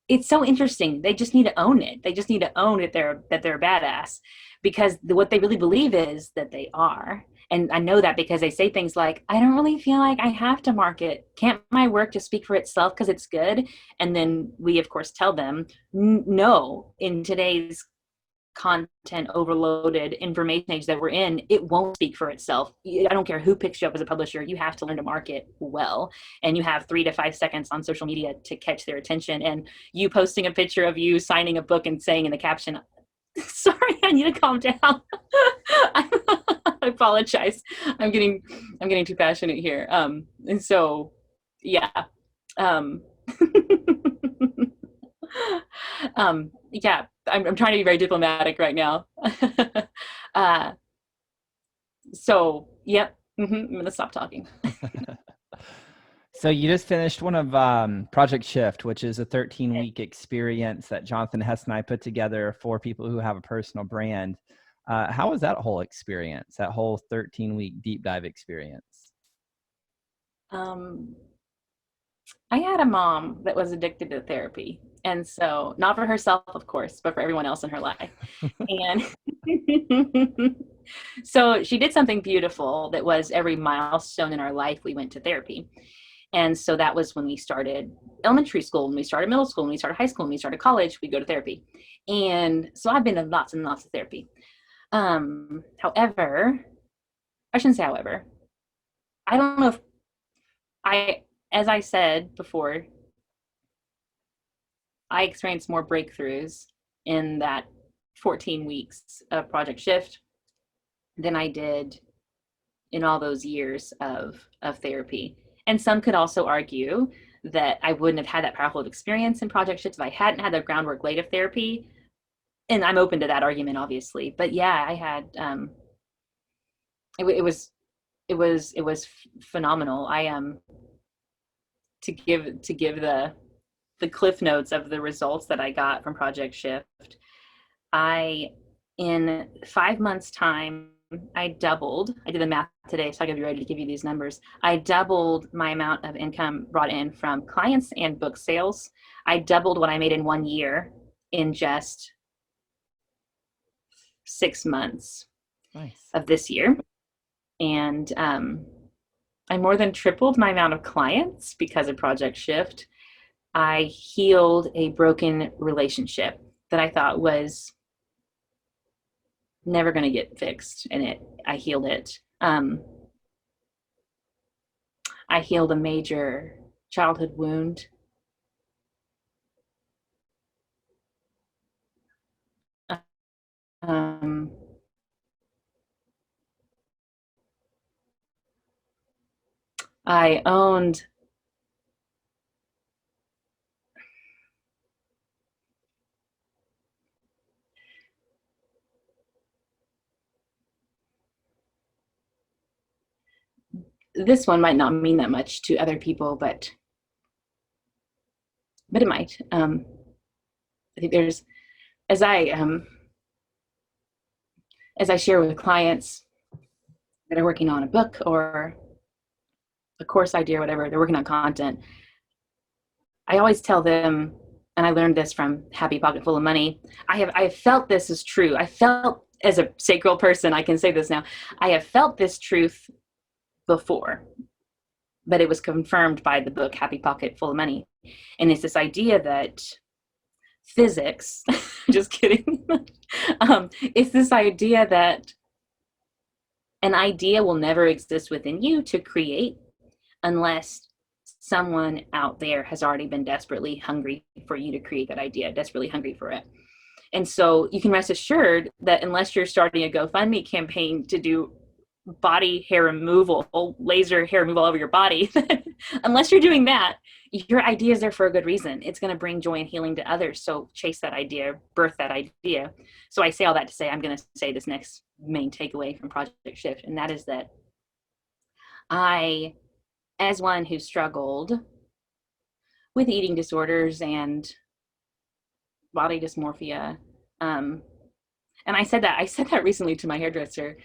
C: it's so interesting. They just need to own it. They just need to own it, that they're badass, because what they really believe is that they are. And I know that because they say things like, I don't really feel like I have to market. Can't my work just speak for itself because it's good? And then we, of course, tell them, no, in today's content overloaded information age that we're in, it won't speak for itself. I don't care who picks you up as a publisher, you have to learn to market well, and you have 3 to 5 seconds on social media to catch their attention. And you posting a picture of you signing a book and saying in the caption, sorry, I need to calm down. I apologize, I'm getting too passionate here. And so yeah. Yeah, I'm trying to be very diplomatic right now. So, yep. I'm going to stop talking.
A: So you just finished one of Project Shift, which is a 13-week experience that Jonathan Hess and I put together for people who have a personal brand. How was that whole experience, that whole 13-week deep dive experience?
C: I had a mom that was addicted to therapy. And so, not for herself, of course, but for everyone else in her life. And so she did something beautiful that was every milestone in our life, we went to therapy. And so that was when we started elementary school, when we started middle school, when we started high school, when we started college, we go to therapy. And so I've been in lots and lots of therapy. However, I shouldn't say however, I don't know if as I said before, I experienced more breakthroughs in that 14 weeks of Project Shift than I did in all those years of therapy. And some could also argue that I wouldn't have had that powerful experience in Project Shift if I hadn't had the groundwork laid of therapy. And I'm open to that argument, obviously. But yeah, I had it was phenomenal. I to give the cliff notes of the results that I got from Project Shift. I in 5 months time, I did the math today, so I gotta be ready to give you these numbers. I doubled my amount of income brought in from clients and book sales. I doubled what I made in 1 year in just 6 months
A: Nice.
C: of this year. And I more than tripled my amount of clients because of Project Shift. I healed a broken relationship that I thought was never going to get fixed, and I healed it. I healed a major childhood wound. Um, I owned this one might not mean that much to other people, but it might. I think there's as I share with clients that are working on a book or a course idea or whatever, they're working on content. I always tell them, and I learned this from Happy Pocket Full of Money. I have felt this is true. I felt as a sacral person, I can say this now. I have felt this truth before, but it was confirmed by the book Happy Pocket Full of Money. And it's this idea that physics, just kidding. It's this idea that an idea will never exist within you to create unless someone out there has already been desperately hungry for you to create that idea, desperately hungry for it. And so you can rest assured that unless you're starting a GoFundMe campaign to do body hair removal, laser hair removal all over your body, unless you're doing that, your idea is there for a good reason. It's going to bring joy and healing to others. So chase that idea, birth that idea. So I say all that to say, I'm going to say this next main takeaway from Project Shift, and that is that I, as one who struggled with eating disorders and body dysmorphia, and I said that recently to my hairdresser.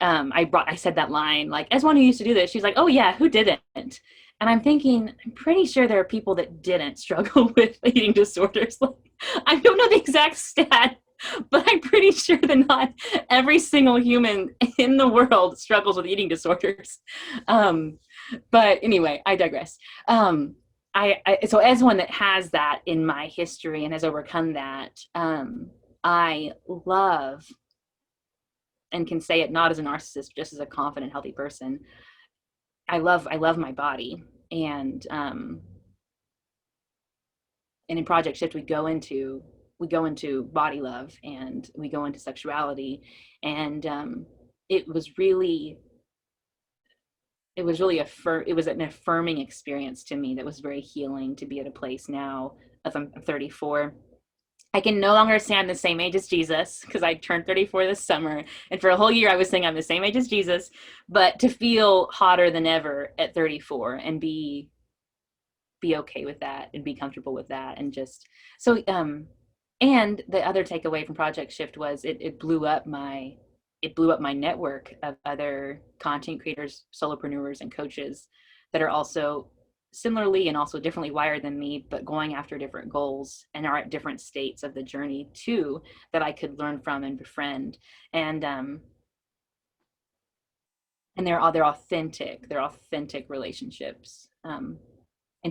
C: I said that line, like, as one who used to do this, she's like, oh yeah, who didn't? And I'm thinking, I'm pretty sure there are people that didn't struggle with eating disorders. Like, I don't know the exact stat, but I'm pretty sure that not every single human in the world struggles with eating disorders. But anyway, I digress. So as one that has that in my history and has overcome that, I love and can say it not as a narcissist, just as a confident, healthy person. I love my body, and in Project Shift we go into body love, and we go into sexuality, and it was an affirming experience to me that was very healing, to be at a place now as I'm 34. I can no longer say I'm the same age as Jesus, because I turned 34 this summer. And for a whole year, I was saying I'm the same age as Jesus. But to feel hotter than ever at 34 and be okay with that and be comfortable with that. And just so, and the other takeaway from Project Shift was it blew up my network of other content creators, solopreneurs, and coaches that are also similarly and also differently wired than me, but going after different goals and are at different states of the journey too, that I could learn from and befriend. And they're authentic relationships. And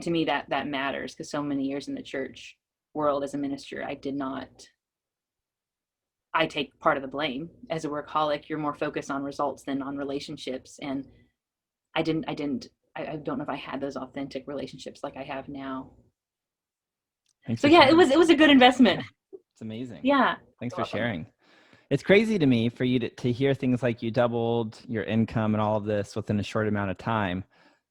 C: to me, that matters, because so many years in the church world as a minister, I take part of the blame. As a workaholic, you're more focused on results than on relationships. And I don't know if I had those authentic relationships like I have now.
A: Thanks
C: So
A: for
C: yeah,
A: sharing.
C: it was a good investment.
A: It's amazing.
C: Yeah.
A: Thanks for sharing. It's crazy to me for you to hear things like you doubled your income and all of this within a short amount of time,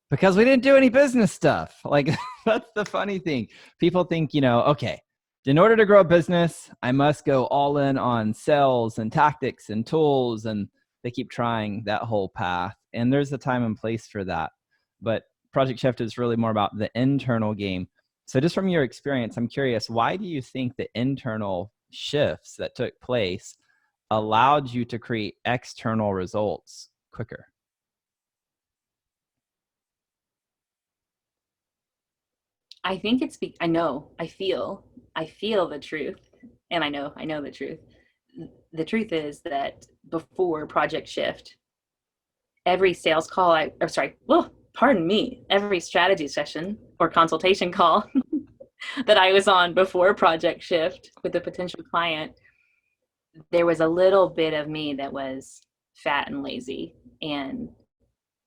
A: because we didn't do any business stuff. Like, that's the funny thing. People think, okay, in order to grow a business, I must go all in on sales and tactics and tools. And they keep trying that whole path. And there's a time and place for that. But Project Shift is really more about the internal game. So just from your experience, I'm curious, why do you think the internal shifts that took place allowed you to create external results quicker?
C: I think I feel the truth, and I know the truth. The truth is that before Project Shift, every sales call every strategy session or consultation call that I was on before Project Shift with a potential client, there was a little bit of me that was fat and lazy and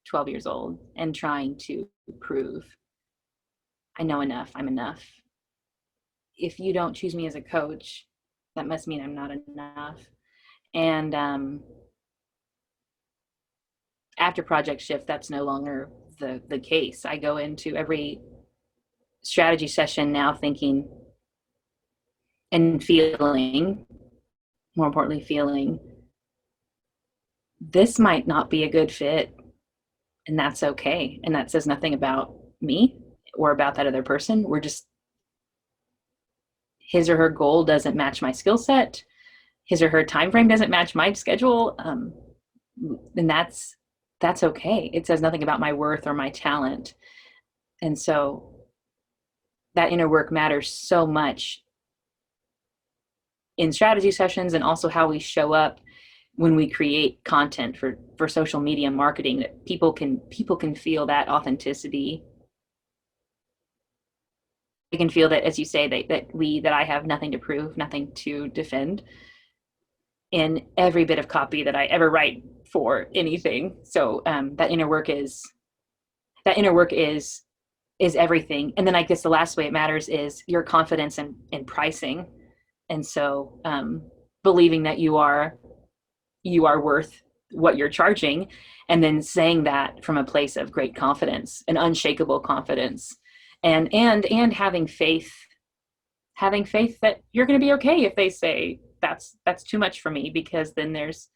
C: 12 years old and trying to prove I know enough, I'm enough. If you don't choose me as a coach, that must mean I'm not enough. And after Project Shift, that's no longer the case. I go into every strategy session now thinking and feeling, more importantly, feeling this might not be a good fit, and that's okay. And that says nothing about me or about that other person. We're just, his or her goal doesn't match my skill set. His or her time frame doesn't match my schedule. And that's okay. It says nothing about my worth or my talent. And so that inner work matters so much in strategy sessions, and also how we show up when we create content for social media marketing, that people can feel that authenticity. They can feel that, as you say, that I have nothing to prove, nothing to defend in every bit of copy that I ever write for anything. So that inner work is everything. And then I guess the last way it matters is your confidence in pricing. And so believing that you are worth what you're charging, and then saying that from a place of great confidence, an unshakable confidence, and having faith that you're going to be okay if they say that's too much for me, because then there's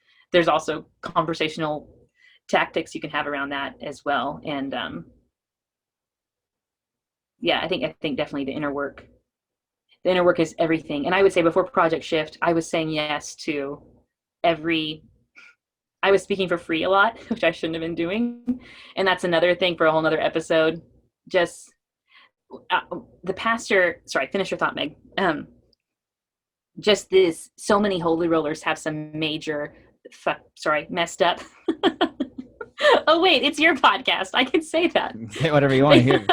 C: also conversational tactics you can have around that as well. And I think definitely the inner work is everything. And I would say before Project Shift, I was saying yes to I was speaking for free a lot, which I shouldn't have been doing. And that's another thing for a whole nother episode. Just the pastor, sorry, finish your thought, Meg. Just this, so many holy rollers have some major, messed up. Oh wait, it's your podcast. I can say that.
A: Say whatever you want to hear.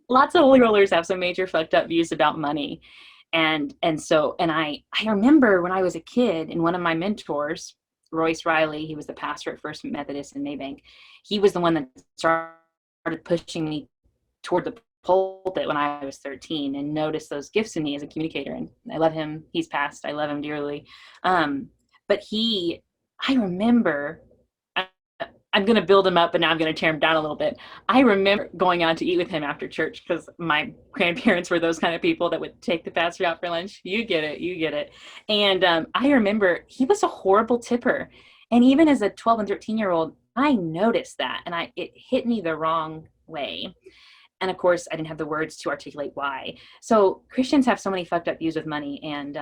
C: Lots of holy rollers have some major fucked up views about money. And I remember when I was a kid, and one of my mentors, Royce Riley, he was the pastor at First Methodist in Maybank. He was the one that started pushing me toward the pulpit when I was 13, and noticed those gifts in me as a communicator. And I love him. He's passed. I love him dearly. But I remember, I'm going to build him up, but now I'm going to tear him down a little bit. I remember going out to eat with him after church, because my grandparents were those kind of people that would take the pastor out for lunch. You get it. And I remember he was a horrible tipper. And even as a 12 and 13-year-old, I noticed that, and it hit me the wrong way. And of course, I didn't have the words to articulate why. So Christians have so many fucked up views of money, and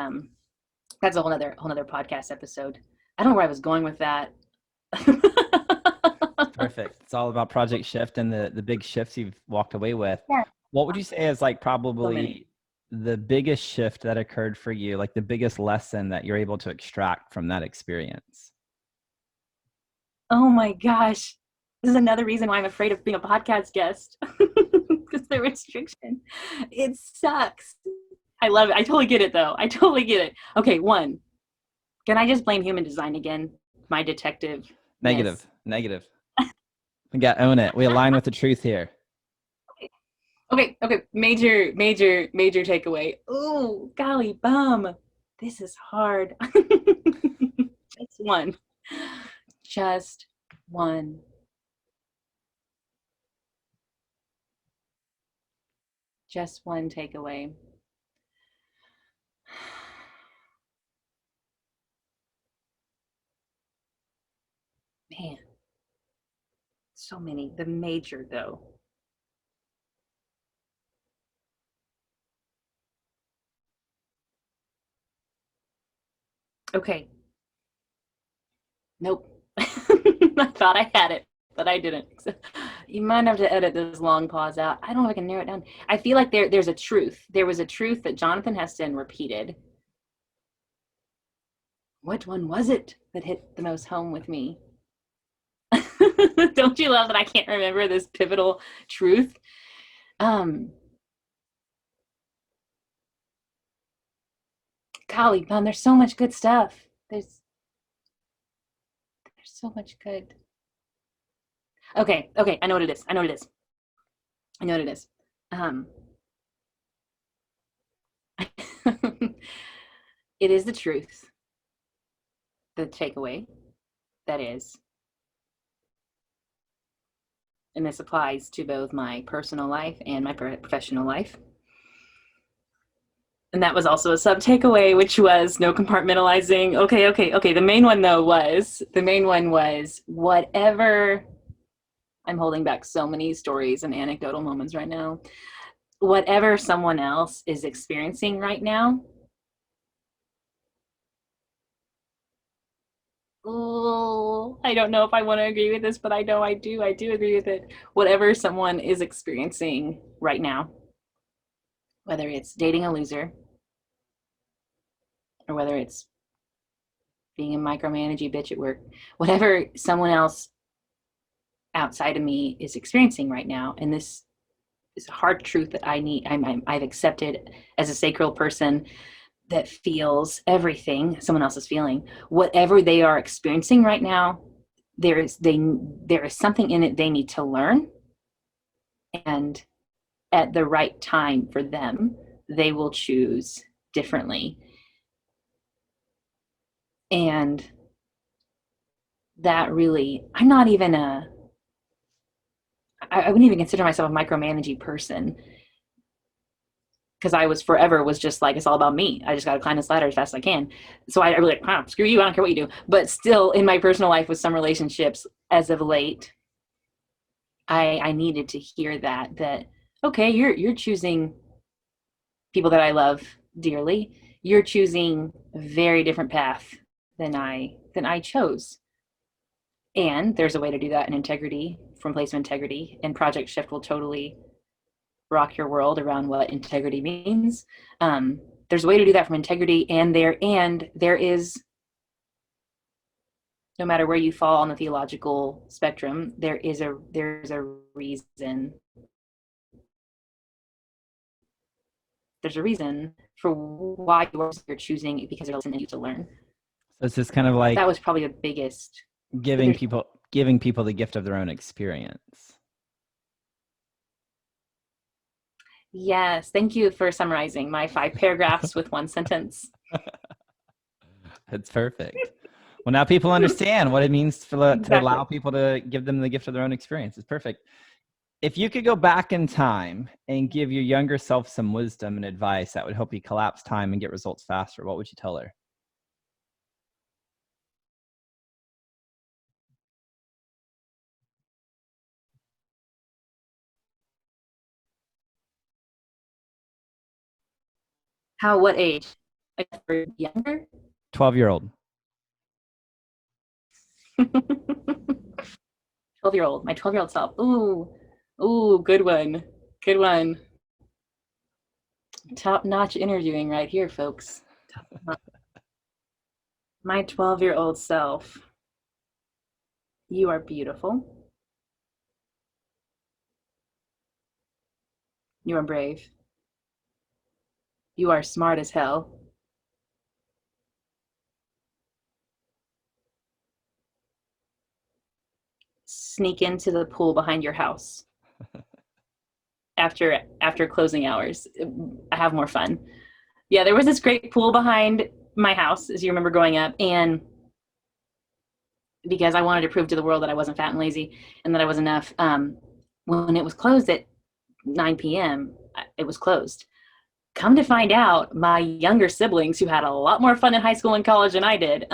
C: that's a whole nother podcast episode. I don't know where I was going with that.
A: perfect. It's all about Project Shift and the big shifts you've walked away with.
C: Yeah.
A: What would you say is like
C: So
A: probably
C: many.
A: the biggest shift that occurred for you, like the biggest lesson that you're able to extract from that experience?
C: Oh my gosh. This is another reason why I'm afraid of being a podcast guest because the restriction. It sucks. I love it. I totally get it though. I totally get it. Okay, one. Can I just blame human design again? My detective.
A: Negative. We got to own it. We align with the truth here.
C: Okay. Major takeaway. Ooh, golly bum. This is hard. Just one. Just one. Just one takeaway. Man, so many. The major, though. Okay. Nope. I thought I had it, but I didn't. So you might have to edit this long pause out. I don't know if I can narrow it down. I feel like there's a truth. There was a truth that Jonathan Heston repeated. What one was it that hit the most home with me? Don't you love that I can't remember this pivotal truth? Golly, man, there's so much good stuff. There's so much good. Okay, I know what it is. Um, it is the truth, the takeaway, that is, and this applies to both my personal life and my professional life. And that was also a sub takeaway, which was no compartmentalizing. Okay. The main one was whatever. I'm holding back so many stories and anecdotal moments right now. Whatever someone else is experiencing right now. Oh, I don't know if I want to agree with this, but I know I do. I do agree with it. Whatever someone is experiencing right now, whether it's dating a loser or whether it's being a micromanaging bitch at work, whatever someone else outside of me is experiencing right now, and this is a hard truth that I've accepted as a sacral person that feels everything someone else is feeling. Whatever they are experiencing right now, there is something in it they need to learn, and at the right time for them, they will choose differently. And that really, I wouldn't even consider myself a micromanaging person because I was just like, it's all about me. I just got to climb this ladder as fast as I can. So I really like, screw you. I don't care what you do. But still, in my personal life with some relationships as of late, I needed to hear that okay, you're choosing people that I love dearly. You're choosing a very different path than I chose. And there's a way to do that in integrity, from place of integrity, and Project Shift will totally rock your world around what integrity means. There's a way to do that from integrity, and there is, no matter where you fall on the theological spectrum, there's a reason. There's a reason for why you're choosing, because there's a lesson that you to learn.
A: So it's just kind of like
C: that was probably the biggest.
A: giving people the gift of their own experience.
C: Yes, thank you for summarizing my 5 paragraphs with one sentence.
A: It's perfect. Well, now people understand what it means to allow people to give them the gift of their own experience. It's perfect. If you could go back in time and give your younger self some wisdom and advice that would help you collapse time and get results faster, what would you tell her?
C: What age? For younger?
A: 12-year-old.
C: 12-year-old, my 12-year-old self. Ooh, good one. Good one. Top-notch interviewing right here, folks. My 12-year-old self. You are beautiful. You are brave. You are smart as hell. Sneak into the pool behind your house after closing hours. Have more fun. Yeah, there was this great pool behind my house, as you remember growing up, and because I wanted to prove to the world that I wasn't fat and lazy and that I was enough. When it was closed at 9 p.m., it was closed. Come to find out, my younger siblings, who had a lot more fun in high school and college than I did,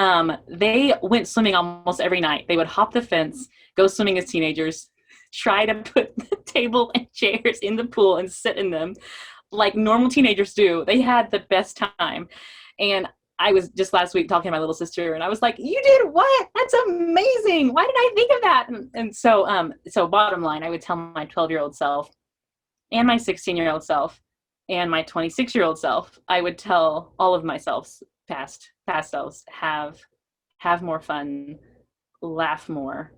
C: they went swimming almost every night. They would hop the fence, go swimming as teenagers, try to put the table and chairs in the pool and sit in them like normal teenagers do. They had the best time. And I was just last week talking to my little sister, and I was like, "You did what? That's amazing! Why did I think of that?" And so bottom line, I would tell my 12-year-old self, and my 16-year-old self, and my 26-year-old self, I would tell all of myself, past selves, have more fun, laugh more,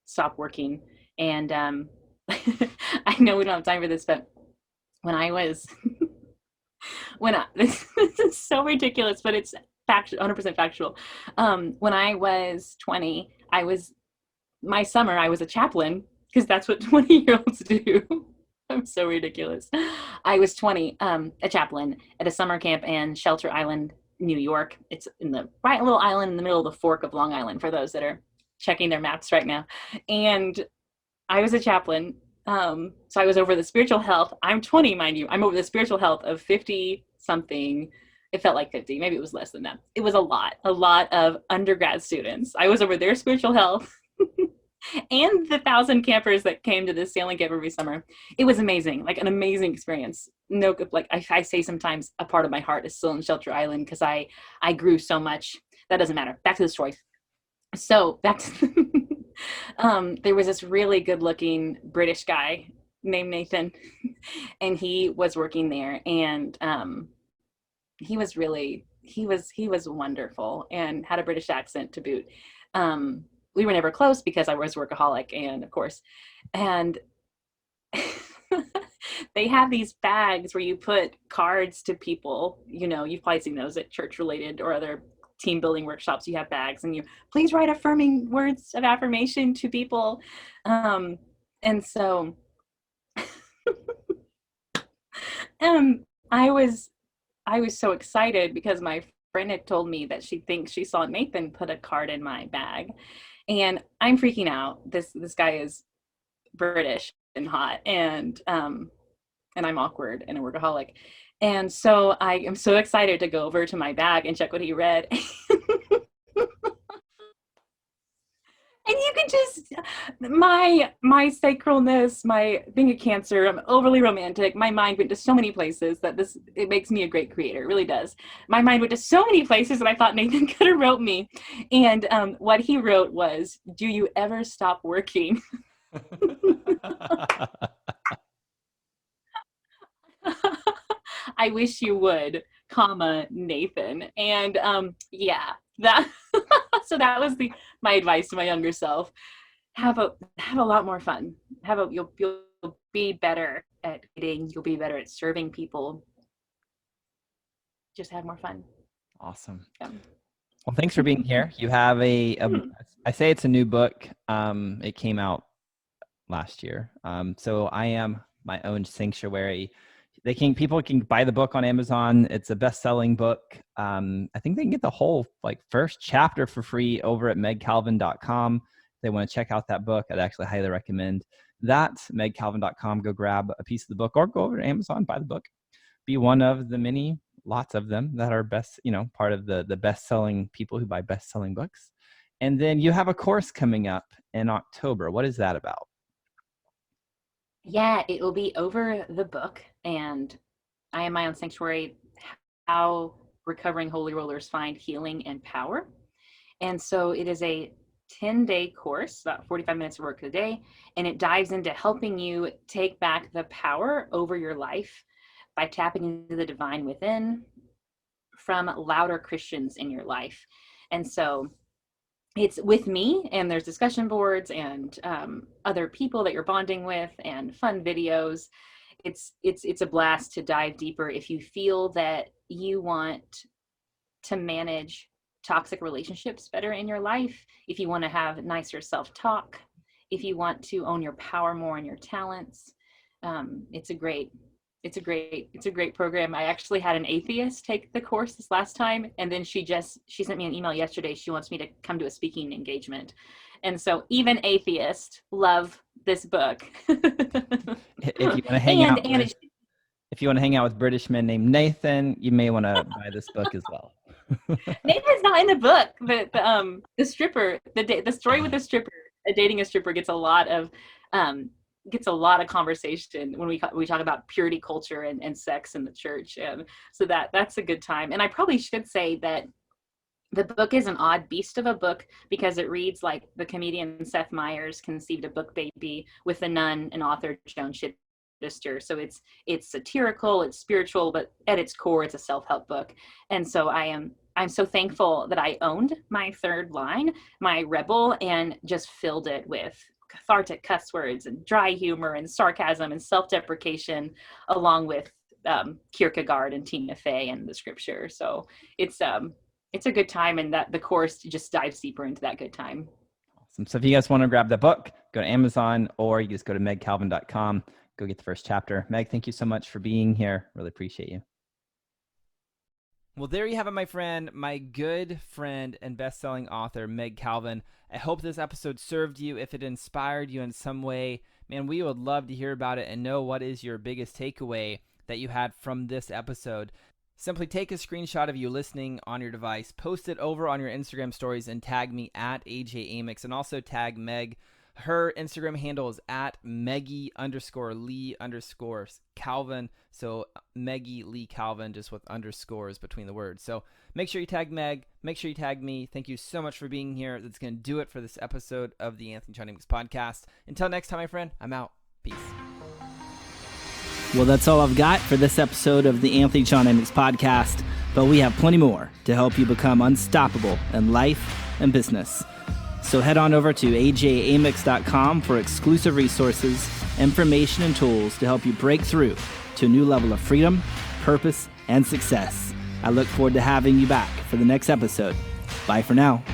C: stop working, and I know we don't have time for this, but when I was this is so ridiculous, but it's 100% factual. When I was 20, my summer I was a chaplain, because that's what 20-year-olds do. I'm so ridiculous. I was 20, a chaplain at a summer camp in Shelter Island, New York. It's in the right little island in the middle of the fork of Long Island, for those that are checking their maps right now. And I was a chaplain. So I was over the spiritual health. I'm 20, mind you. I'm over the spiritual health of 50 something. It felt like 50. Maybe it was less than that. It was a lot of undergrad students. I was over their spiritual health and the 1,000 campers that came to this sailing camp every summer. It was amazing, like an amazing experience. No, like I say sometimes a part of my heart is still in Shelter Island because I grew so much. That doesn't matter. Back to the story. So back to there was this really good looking British guy named Nathan, and he was working there, and he was wonderful and had a British accent to boot. We were never close because I was workaholic, and of course, and they have these bags where you put cards to people. You know, you've probably seen those at church related or other team building workshops. You have bags and you please write affirming words of affirmation to people. And so I was so excited because my friend had told me that she thinks she saw Nathan put a card in my bag, and I'm freaking out. This guy is British and hot, and I'm awkward and a workaholic. And so I am so excited to go over to my bag and check what he read. And you can just, my sacralness, my being a Cancer, I'm overly romantic. My mind went to so many places that it makes me a great creator. It really does. My mind went to so many places that I thought Nathan could have wrote me. And what he wrote was, "Do you ever stop working?" "I wish you would, comma, Nathan." And yeah, that so that was my advice to my younger self. Have a lot more fun. You'll be better at dating, you'll be better at serving people. Just have more fun.
A: Awesome.
C: Yeah.
A: Well, thanks for being here. You have I say it's a new book. It came out last year. So I am my own sanctuary. People can buy the book on Amazon. It's a best-selling book. I think they can get the whole first chapter for free over at megcalvin.com. If they want to check out that book, I'd actually highly recommend that. megcalvin.com. Go grab a piece of the book or go over to Amazon, buy the book. Be one of the lots of them that are part of the best-selling people who buy best-selling books. And then you have a course coming up in October. What is that about?
C: Yeah, it will be over the book, and I Am My Own Sanctuary, How Recovering Holy Rollers Find Healing and Power. And so it is a 10-day course, about 45 minutes of work a day, and it dives into helping you take back the power over your life by tapping into the divine within from louder Christians in your life. And so it's with me, and there's discussion boards and other people that you're bonding with and fun videos. It's a blast to dive deeper if you feel that you want to manage toxic relationships better in your life, if you want to have nicer self-talk, if you want to own your power more and your talents. It's a great program. I actually had an atheist take the course this last time, and then she sent me an email yesterday. She wants me to come to a speaking engagement. And so even atheists love this book.
A: If you want to hang out if you want to hang out with British men named Nathan, you may want to buy this book as well.
C: Nathan's not in the book, but the stripper, the story with the stripper, dating a stripper gets a lot of conversation when we talk about purity culture and sex in the church, and so that's a good time. And I probably should say that the book is an odd beast of a book because it reads like the comedian Seth Meyers conceived a book baby with the nun and author Joan Chittister. So it's satirical, it's spiritual, but at its core, it's a self-help book. And so I'm so thankful that I owned my third line, my rebel, and just filled it with cathartic cuss words and dry humor and sarcasm and self-deprecation, along with Kierkegaard and Tina Fey and the scripture. So it's a good time, and that the course just dives deeper into that good time.
A: Awesome. So if you guys want to grab the book, go to Amazon, or you just go to megcalvin.com, go get the first chapter. Meg, thank you so much for being here. Really appreciate you. Well, there you have it, my friend, my good friend and best-selling author, Meg Calvin. I hope this episode served you. If it inspired you in some way, man, we would love to hear about it and know what is your biggest takeaway that you had from this episode. Simply take a screenshot of you listening on your device, post it over on your Instagram stories, and tag me at AJ Amix, and also tag Meg. Her Instagram handle is at Meggie_Lee_Calvin. So Meggie Lee Calvin, just with underscores between the words. So make sure you tag Meg. Make sure you tag me. Thank you so much for being here. That's going to do it for this episode of the Anthony John Amix podcast. Until next time, my friend, I'm out. Peace.
B: Well, that's all I've got for this episode of the Anthony John Amix podcast, but we have plenty more to help you become unstoppable in life and business. So head on over to ajamix.com for exclusive resources, information, and tools to help you break through to a new level of freedom, purpose, and success. I look forward to having you back for the next episode. Bye for now.